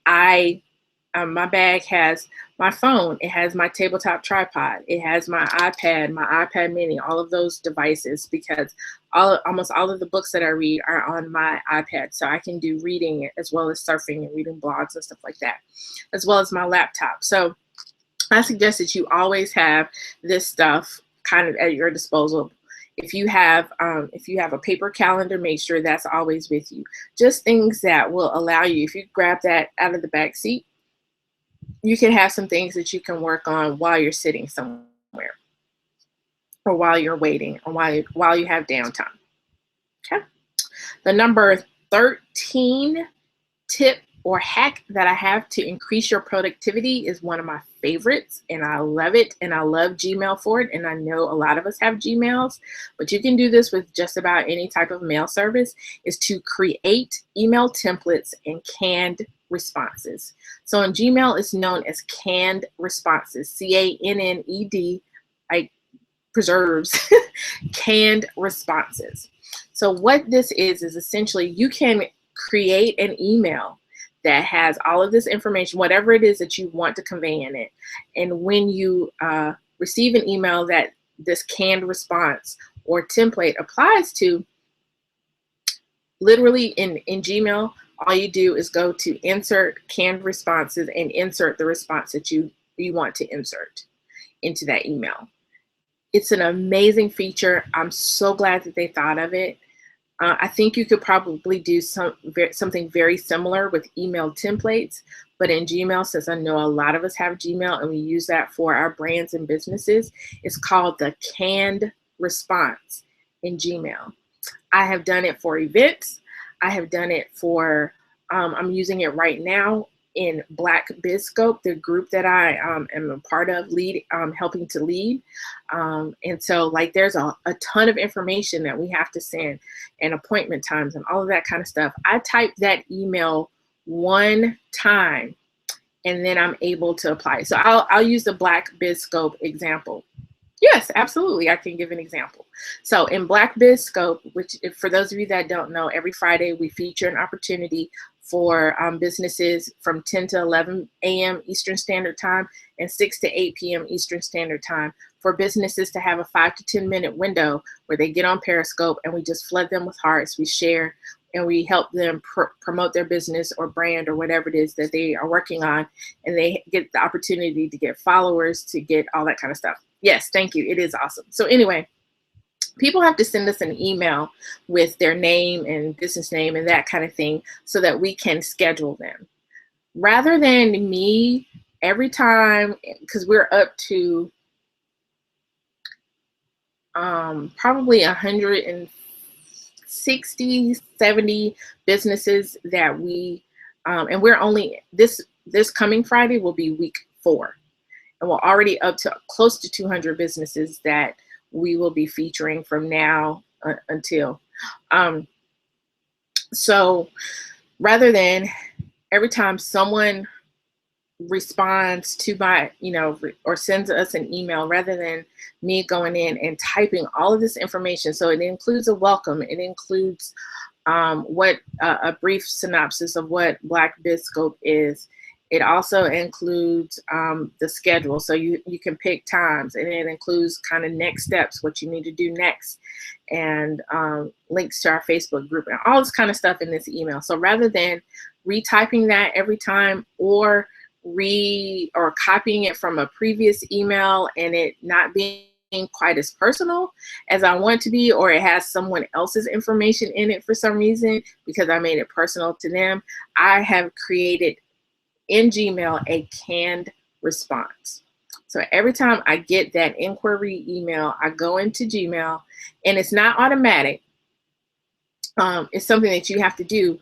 my bag has my phone, it has my tabletop tripod, it has my iPad, my iPad mini, all of those devices, because almost all of the books that I read are on my iPad. So I can do reading as well as surfing and reading blogs and stuff like that, as well as my laptop. So I suggest that you always have this stuff kind of at your disposal. If you have a paper calendar, make sure that's always with you. Just things that will allow you, if you grab that out of the back seat, you can have some things that you can work on while you're sitting somewhere, or while you're waiting, or while you have downtime. Okay. The number 13 tip or hack that I have to increase your productivity is one of my favorites, and I love it, and I love Gmail for it. And I know a lot of us have Gmails, but you can do this with just about any type of mail service, is to create email templates and canned responses. So in Gmail, it's known as canned responses, CANNED, like preserves, canned responses. So what this is essentially, you can create an email that has all of this information, whatever it is that you want to convey in it. And when you receive an email that this canned response or template applies to, literally in Gmail, all you do is go to insert canned responses and insert the response that you want to insert into that email. It's an amazing feature. I'm so glad that they thought of it. I think you could probably do something very similar with email templates, but in Gmail, since I know a lot of us have Gmail and we use that for our brands and businesses, it's called the canned response in Gmail. I have done it for events. I have done it for, I'm using it right now in Black BizScope, the group that I am a part of, helping to lead. And so like there's a ton of information that we have to send, and appointment times and all of that kind of stuff. I type that email one time and then I'm able to apply. So I'll use the Black BizScope example. Yes, absolutely. I can give an example. So in Black BizScope, which for those of you that don't know, every Friday we feature an opportunity for businesses from 10 to 11 a.m. Eastern Standard Time and 6 to 8 p.m. Eastern Standard Time, for businesses to have a 5 to 10 minute window where they get on Periscope and we just flood them with hearts. We share and we help them promote their business or brand or whatever it is that they are working on, and they get the opportunity to get followers, to get all that kind of stuff. Yes, thank you. It is awesome. So anyway, people have to send us an email with their name and business name and that kind of thing so that we can schedule them. Rather than me every time, because we're up to probably 160, 70 businesses that we, and we're only, this coming Friday will be week 4. And we're already up to close to 200 businesses that we will be featuring from now until. So rather than every time someone responds to my, or sends us an email rather than me going in and typing all of this information. So it includes a welcome, it includes what a brief synopsis of what Black Biscope is. It also includes the schedule, so you can pick times, and it includes kind of next steps, what you need to do next, and links to our Facebook group, and all this kind of stuff in this email. So rather than retyping that every time, or copying it from a previous email and it not being quite as personal as I want it to be, or it has someone else's information in it for some reason because I made it personal to them, I have created in Gmail a canned response. So every time I get that inquiry email, I go into Gmail, and it's not automatic. It's something that you have to do,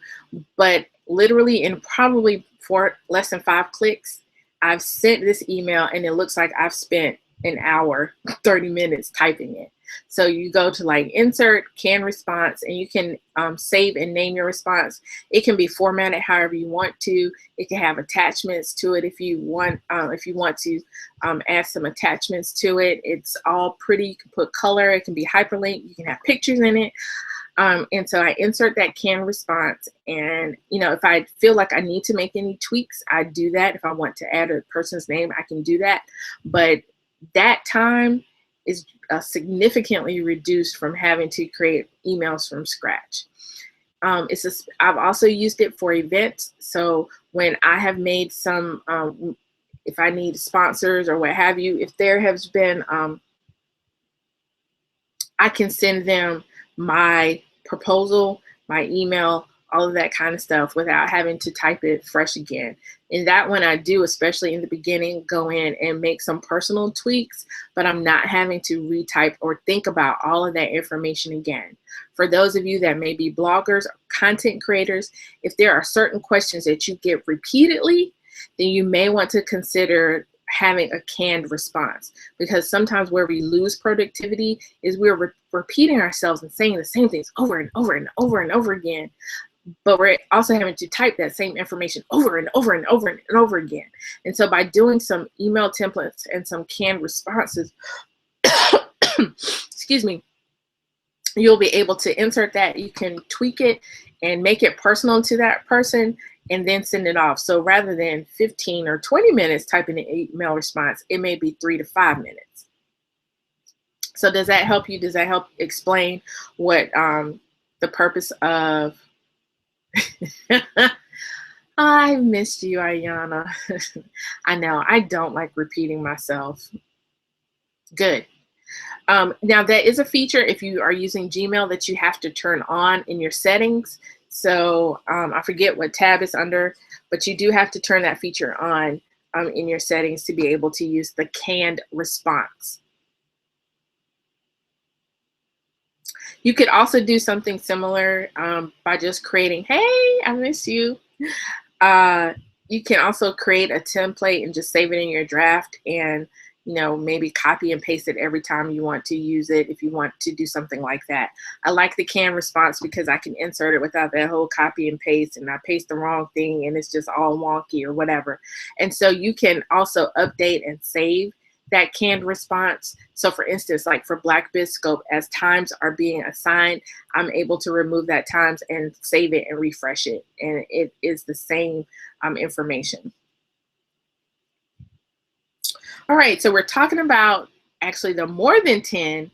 but literally in probably for less than 5 clicks, I've sent this email, and it looks like I've spent an hour, 30 minutes typing it. So you go to like insert canned response, and you can save and name your response. It can be formatted however you want to. It can have attachments to it if you want to add some attachments to it. It's all pretty. You can put color. It can be hyperlinked. You can have pictures in it. And so I insert that canned response, and if I feel like I need to make any tweaks, I do that. If I want to add a person's name, I can do that. But that time is significantly reduced from having to create emails from scratch. I've also used it for events. So when I have made some, if I need sponsors or what have you, if there has been, I can send them my proposal, my email, all of that kind of stuff without having to type it fresh again. And that one I do, especially in the beginning, go in and make some personal tweaks, but I'm not having to retype or think about all of that information again. For those of you that may be bloggers or content creators, if there are certain questions that you get repeatedly, then you may want to consider having a canned response, because sometimes where we lose productivity is we're repeating ourselves and saying the same things over and over and over and over again, but we're also having to type that same information over and over and over and over again. And so by doing some email templates and some canned responses, excuse me, you'll be able to insert that. You can tweak it and make it personal to that person, and then send it off. So rather than 15 or 20 minutes typing an email response, it may be 3 to 5 minutes. So does that help you? Does that help explain what the purpose of I missed you, Ayana. I know, I don't like repeating myself. Good. Now that is a feature if you are using Gmail that you have to turn on in your settings. So I forget what tab it's under, but you do have to turn that feature on in your settings to be able to use the canned response. You could also do something similar by just creating, hey, I miss you. You can also create a template and just save it in your draft, and maybe copy and paste it every time you want to use it if you want to do something like that. I like the canned response because I can insert it without that whole copy and paste, and I paste the wrong thing and it's just all wonky or whatever. And so you can also update and save that canned response. So for instance, like for Black Biscope, as times are being assigned, I'm able to remove that times and save it and refresh it. And it is the same information. All right, so we're talking about actually the more than 10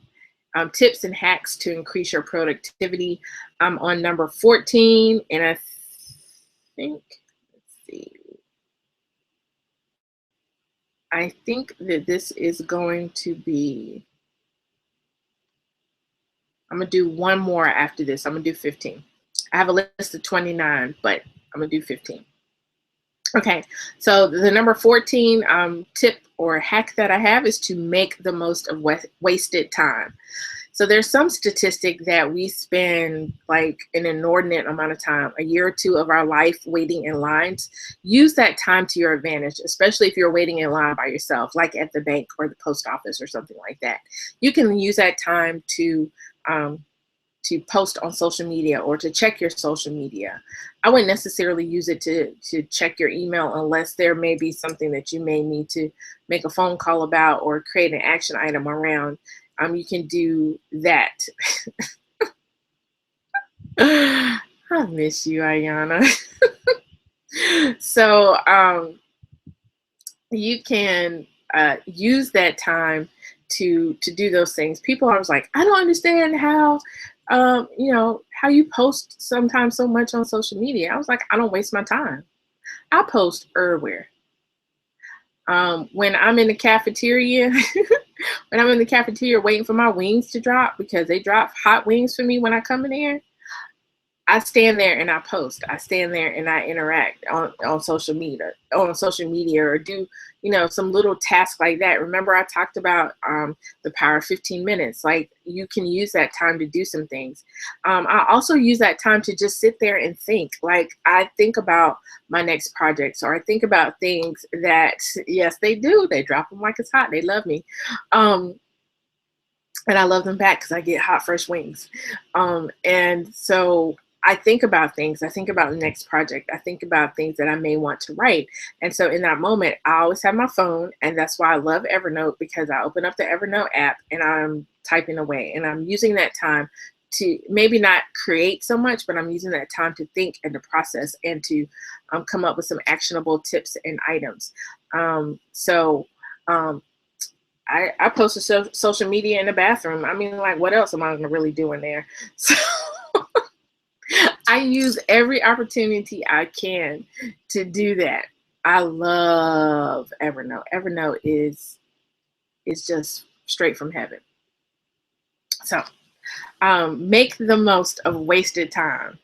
tips and hacks to increase your productivity. I'm on number 14, and I think, let's see. I think that this is going to be, I'm gonna do one more after this. I'm gonna do 15. I have a list of 29, but I'm gonna do 15. Okay, so the number 14 tip or hack that I have is to make the most of wasted time. So there's some statistic that we spend like an inordinate amount of time, a year or two of our life waiting in lines. Use that time to your advantage, especially if you're waiting in line by yourself, like at the bank or the post office or something like that. You can use that time to to post on social media or to check your social media. I wouldn't necessarily use it to check your email unless there may be something that you may need to make a phone call about or create an action item around. You can do that. I miss you, Ayana. So you can use that time to do those things. People are always like, I don't understand how how you post sometimes so much on social media. I was like, I don't waste my time. I post everywhere. When I'm in the cafeteria, when I'm in the cafeteria waiting for my wings to drop, because they drop hot wings for me when I come in there, I stand there and I post. I stand there and I interact on social media, or do, some little task like that. Remember I talked about the power of 15 minutes. Like, you can use that time to do some things. I also use that time to just sit there and think. Like, I think about my next projects, or I think about things that, yes, they do. They drop them like it's hot. They love me. And I love them back because I get hot, fresh wings. And so I think about things. I think about the next project. I think about things that I may want to write. And so in that moment, I always have my phone. And that's why I love Evernote, because I open up the Evernote app and I'm typing away. And I'm using that time to maybe not create so much, but I'm using that time to think and to process and to come up with some actionable tips and items. I post to social media in the bathroom. I mean, like, what else am I going to really do in there? So I use every opportunity I can to do that. I love Evernote. Evernote is just straight from heaven. So make the most of wasted time.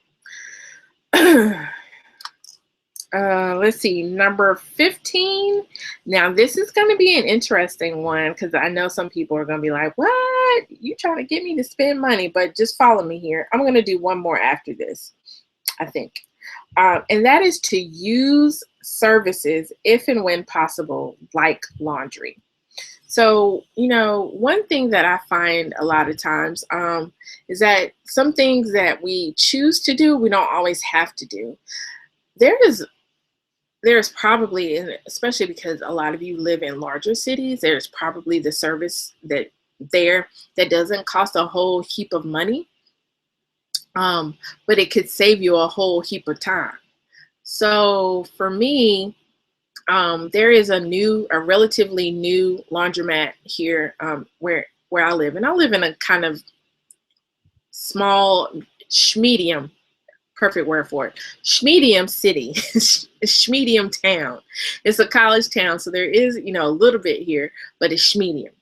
Let's see, number 15. Now, this is going to be an interesting one, because I know some people are going to be like, what? You trying to get me to spend money? But just follow me here. I'm going to do one more after this, I think. And that is to use services if and when possible, like laundry. So, one thing that I find a lot of times is that some things that we choose to do, we don't always have to do. There's probably, and especially because a lot of you live in larger cities, there's probably the service that doesn't cost a whole heap of money, but it could save you a whole heap of time. So for me, there is a relatively new laundromat here where I live, and I live in a kind of small, medium. Perfect word for it. Schmedium city, Schmedium town. It's a college town, so there is, a little bit here, but it's Schmedium.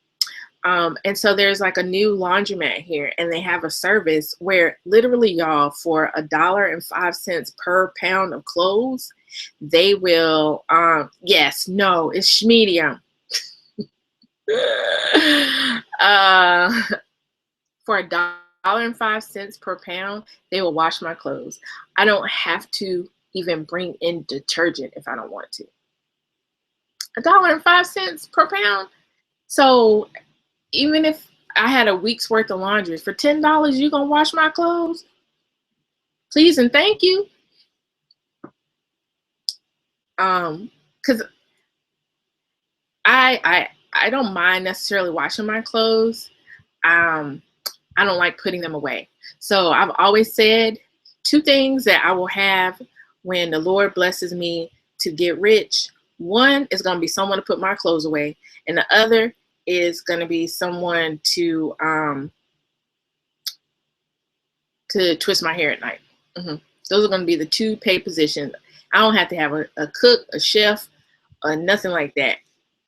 And so there's like a new laundromat here, and they have a service where literally, y'all, for $1.05 per pound of clothes, they will, it's Schmedium. For $1.05 per pound, they will wash my clothes. I don't have to even bring in detergent if I don't want to. $1.05 per pound. So even if I had a week's worth of laundry, for $10, you gonna wash my clothes? Please and thank you. Because I don't mind necessarily washing my clothes. I don't like putting them away. So I've always said 2 things that I will have when the Lord blesses me to get rich. One is going to be someone to put my clothes away, and the other is going to be someone to twist my hair at night. Those are going to be the 2 paid positions. I don't have to have a cook, a chef, or nothing like that.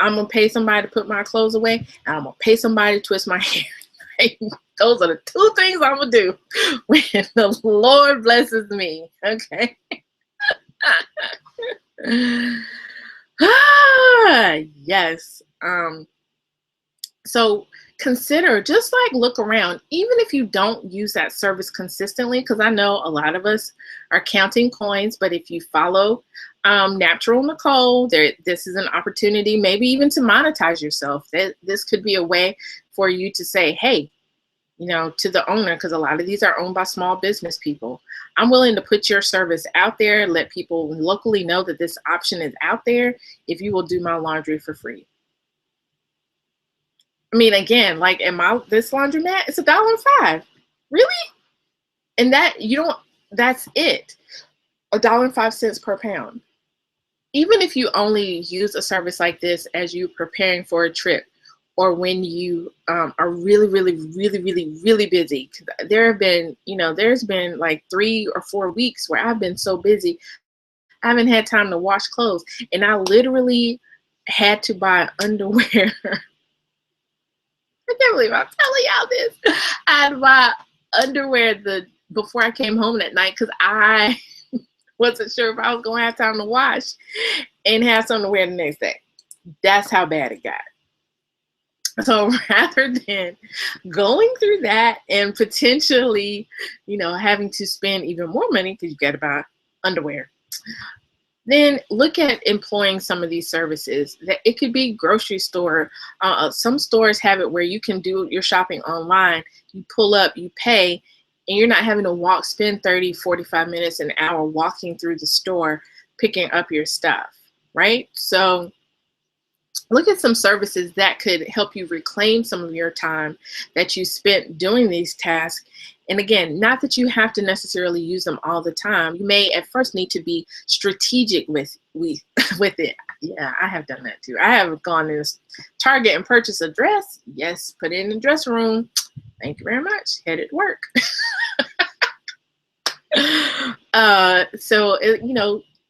I'm going to pay somebody to put my clothes away, and I'm going to pay somebody to twist my hair. Those are the 2 things I'm going to do when the Lord blesses me. Okay. Yes. So consider, just like look around, even if you don't use that service consistently, because I know a lot of us are counting coins, but if you follow Natural Nicole, this is an opportunity maybe even to monetize yourself. This could be a way for you to say, hey, to the owner, because a lot of these are owned by small business people. I'm willing to put your service out there, let people locally know that this option is out there if you will do my laundry for free. I mean, again, like this laundromat, it's $1.05. Really? And that's it. $1.05 per pound. Even if you only use a service like this as you preparing for a trip, or when you are really, really, really, really, really busy. There's been like 3 or 4 weeks where I've been so busy, I haven't had time to wash clothes. And I literally had to buy underwear. I can't believe I'm telling y'all this. I had to buy underwear before I came home that night because I wasn't sure if I was going to have time to wash and have something to wear the next day. That's how bad it got. So rather than going through that and potentially, having to spend even more money because you got to buy underwear, then look at employing some of these services. That it could be grocery store. Some stores have it where you can do your shopping online. You pull up, you pay, and you're not having to spend 30, 45 minutes, an hour walking through the store, picking up your stuff, right? So look at some services that could help you reclaim some of your time that you spent doing these tasks. And again, not that you have to necessarily use them all the time. You may at first need to be strategic with it. Yeah, I have done that too. I have gone to Target and purchased a dress. Yes, put it in the dressing room. Thank you very much. Headed to work.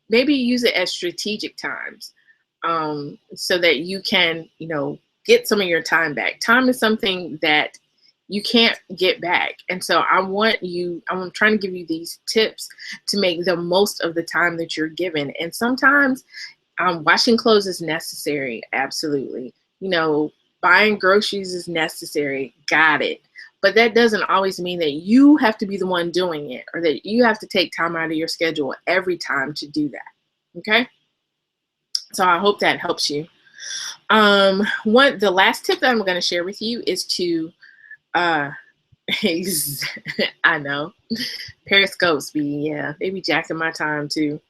Maybe use it as strategic times. So that you can, get some of your time back. Time is something that you can't get back. And so I'm trying to give you these tips to make the most of the time that you're given. And sometimes washing clothes is necessary. Absolutely. Buying groceries is necessary. Got it. But that doesn't always mean that you have to be the one doing it, or that you have to take time out of your schedule every time to do that. Okay. So I hope that helps you. The last tip that I'm going to share with you is to, I know, Periscopes they be jacking my time too.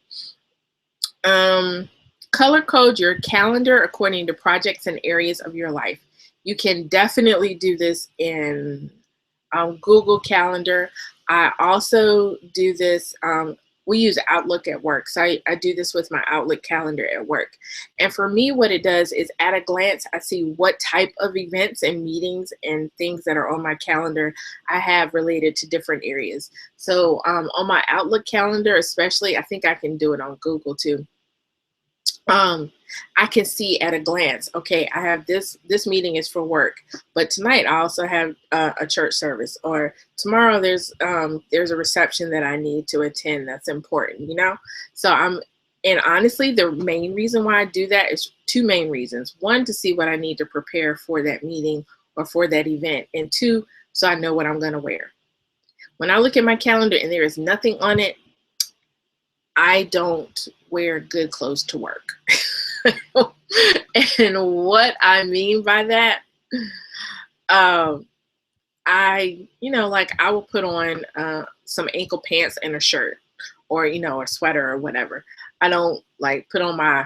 Color code your calendar according to projects and areas of your life. You can definitely do this in Google Calendar. I also do this. We use Outlook at work. So I do this with my Outlook calendar at work. And for me, what it does is at a glance, I see what type of events and meetings and things that are on my calendar I have related to different areas. So on my Outlook calendar, especially, I think I can do it on Google too. I can see at a glance, okay, I have this meeting is for work, but tonight I also have a church service, or tomorrow there's a reception that I need to attend that's important, So and honestly, the main reason why I do that is 2 main reasons. 1, to see what I need to prepare for that meeting or for that event, and 2, so I know what I'm going to wear. When I look at my calendar and there is nothing on it, I don't wear good clothes to work. And what I mean by that, I will put on some ankle pants and a shirt, or, a sweater or whatever. I don't put on my,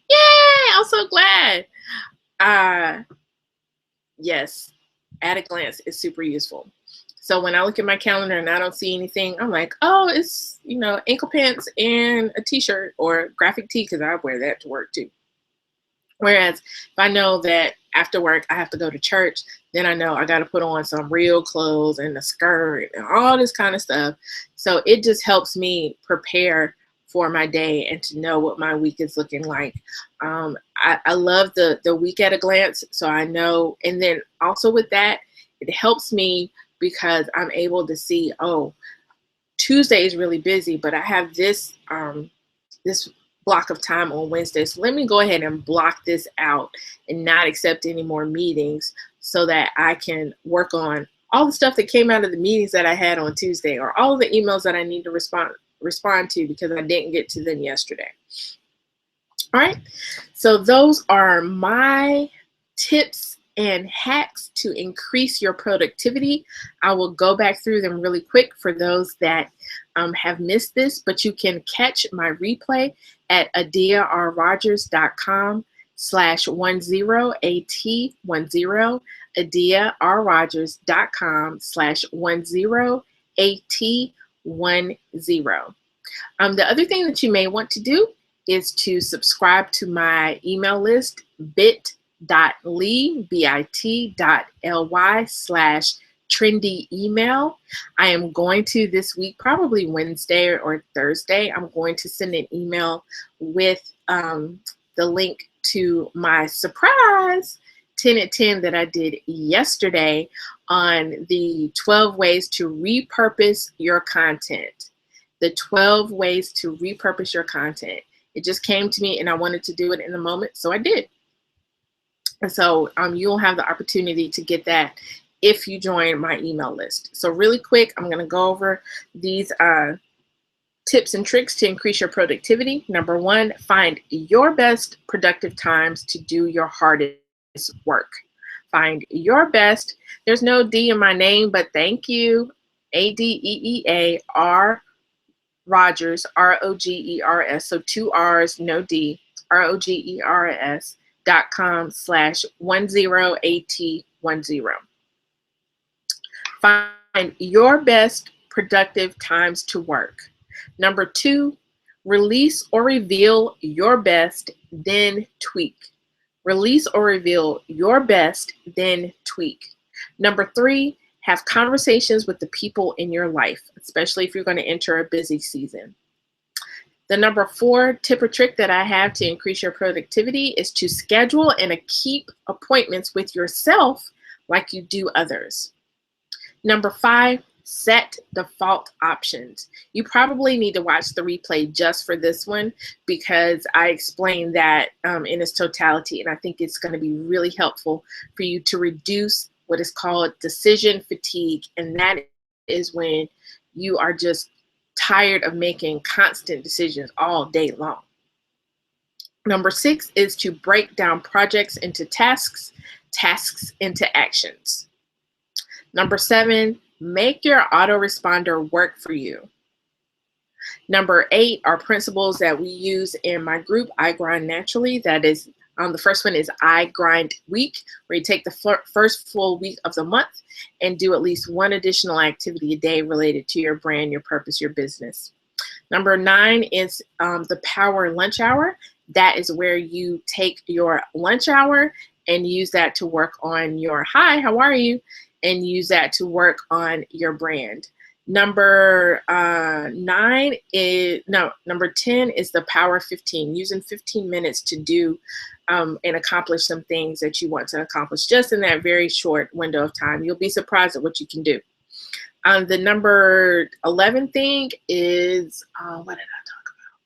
yay, I'm so glad. Yes, at a glance, it's super useful. So when I look at my calendar and I don't see anything, I'm like, oh, it's, ankle pants and a t-shirt or graphic tee, because I wear that to work too. Whereas if I know that after work I have to go to church, then I know I got to put on some real clothes and a skirt and all this kind of stuff. So it just helps me prepare for my day and to know what my week is looking like. I love the week at a glance, so I know. And then also with that, it helps me because I'm able to see, oh, Tuesday is really busy, but I have this this block of time on Wednesday. So let me go ahead and block this out and not accept any more meetings, so that I can work on all the stuff that came out of the meetings that I had on Tuesday, or all the emails that I need to respond to because I didn't get to them yesterday. All right. So those are my tips and hacks to increase your productivity. I will go back through them really quick for those that have missed this, but you can catch my replay at adearrogers.com/10 AT10, adearrogers.com/10 AT10. The other thing that you may want to do is to subscribe to my email list, bit.ly/trendy email. I am going to this week, probably Wednesday or Thursday, I'm going to send an email with the link to my surprise 10 at 10 that I did yesterday on the 12 ways to repurpose your content. The 12 ways to repurpose your content. It just came to me and I wanted to do it in the moment, so I did. And so you'll have the opportunity to get that if you join my email list. So really quick, I'm going to go over these tips and tricks to increase your productivity. Number one, find your best productive times to do your hardest work. Find your best. There's no D in my name, but thank you. Adeea Rogers, Rogers, so 2 R's, no D, Rogers.com/10 AT10. Find your best productive times to work. Number two, release or reveal your best, then tweak. Release or reveal your best, then tweak. Number three, have conversations with the people in your life, especially if you're going to enter a busy season. The number four tip or trick that I have to increase your productivity is to schedule and keep appointments with yourself like you do others. Number five, set default options. You probably need to watch the replay just for this one because I explained that in its totality, and I think it's going to be really helpful for you to reduce what is called decision fatigue, and that is when you are just tired of making constant decisions all day long. Number six is to break down projects into tasks, tasks into actions. Number seven, make your autoresponder work for you. Number eight are principles that we use in my group, I Grind Naturally. That is, the first one is I Grind Week, where you take the first full week of the month and do at least one additional activity a day related to your brand, your purpose, your business. Number nine is the Power Lunch Hour. That is where you take your lunch hour and use that to work on your hi, how are you? And use that to work on your brand. Number 10 is the Power 15, using 15 minutes to do and accomplish some things that you want to accomplish just in that very short window of time. You'll be surprised at what you can do. The number 11 thing is, what did I talk about?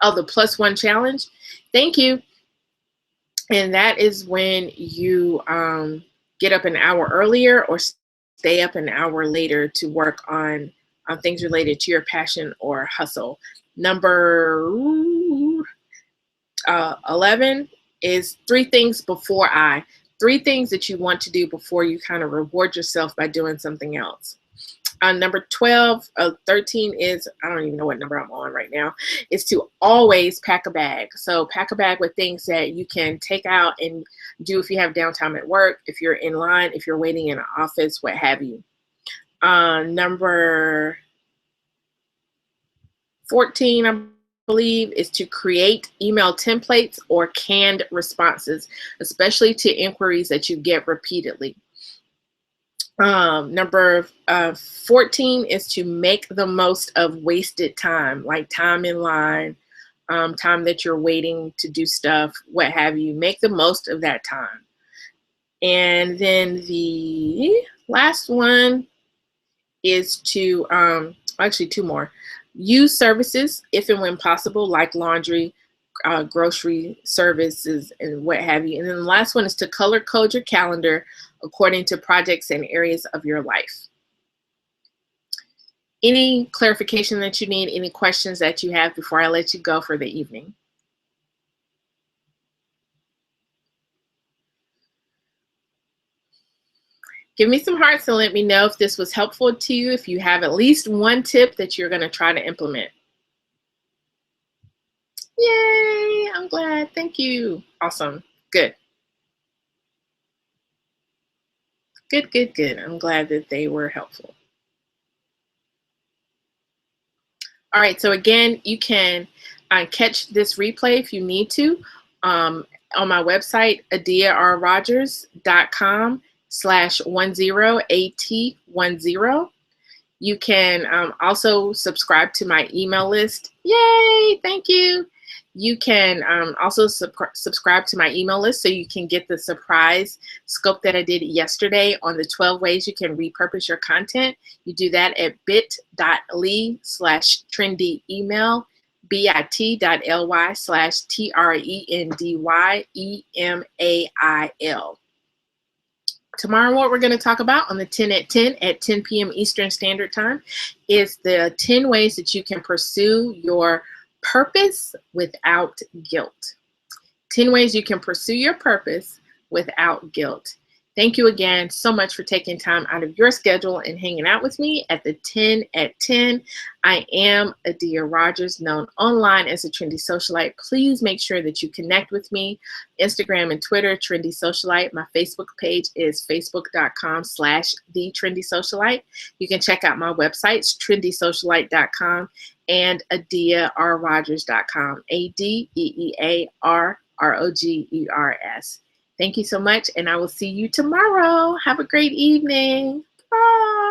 Oh, the +1 challenge. Thank you. And that is when you get up an hour earlier or stay up an hour later to work on things related to your passion or hustle. Number 11 is 3 things before I. 3 things that you want to do before you kind of reward yourself by doing something else. Number 13 is, I don't even know what number I'm on right now, is to always pack a bag. So pack a bag with things that you can take out and do if you have downtime at work, if you're in line, if you're waiting in an office, what have you. Number 14, I believe, is to create email templates or canned responses, especially to inquiries that you get repeatedly. Number 14 is to make the most of wasted time, like time in line, time that you're waiting to do stuff, what have you. Make the most of that time. And then the last one is to, actually 2 more. Use services if and when possible, like laundry, grocery services, and what have you. And then the last one is to color code your calendar according to projects and areas of your life. Any clarification that you need, any questions that you have before I let you go for the evening? Give me some hearts and let me know if this was helpful to you, if you have at least one tip that you're going to try to implement. Yay, I'm glad. Thank you. Awesome. Good. Good, good, good. I'm glad that they were helpful. All right, so again, you can catch this replay if you need to on my website, adearrogers.com/10at10. You can also subscribe to my email list. Yay, thank you. You can also subscribe to my email list so you can get the surprise scope that I did yesterday on the 12 ways you can repurpose your content. You do that at bit.ly/trendyemail, bit.ly/trendyemail. Tomorrow, what we're going to talk about on the 10 at 10 at 10 p.m. Eastern Standard Time is the 10 ways that you can pursue your purpose without guilt. 10 ways you can pursue your purpose without guilt. Thank you again so much for taking time out of your schedule and hanging out with me at the 10 at 10. I am Adeea Rogers, known online as a Trendy Socialite. Please make sure that you connect with me. Instagram and Twitter, Trendy Socialite. My Facebook page is facebook.com/The Trendy Socialite. You can check out my websites, trendysocialite.com and adearrogers.com, ADEEARROGERS. Thank you so much, and I will see you tomorrow. Have a great evening. Bye.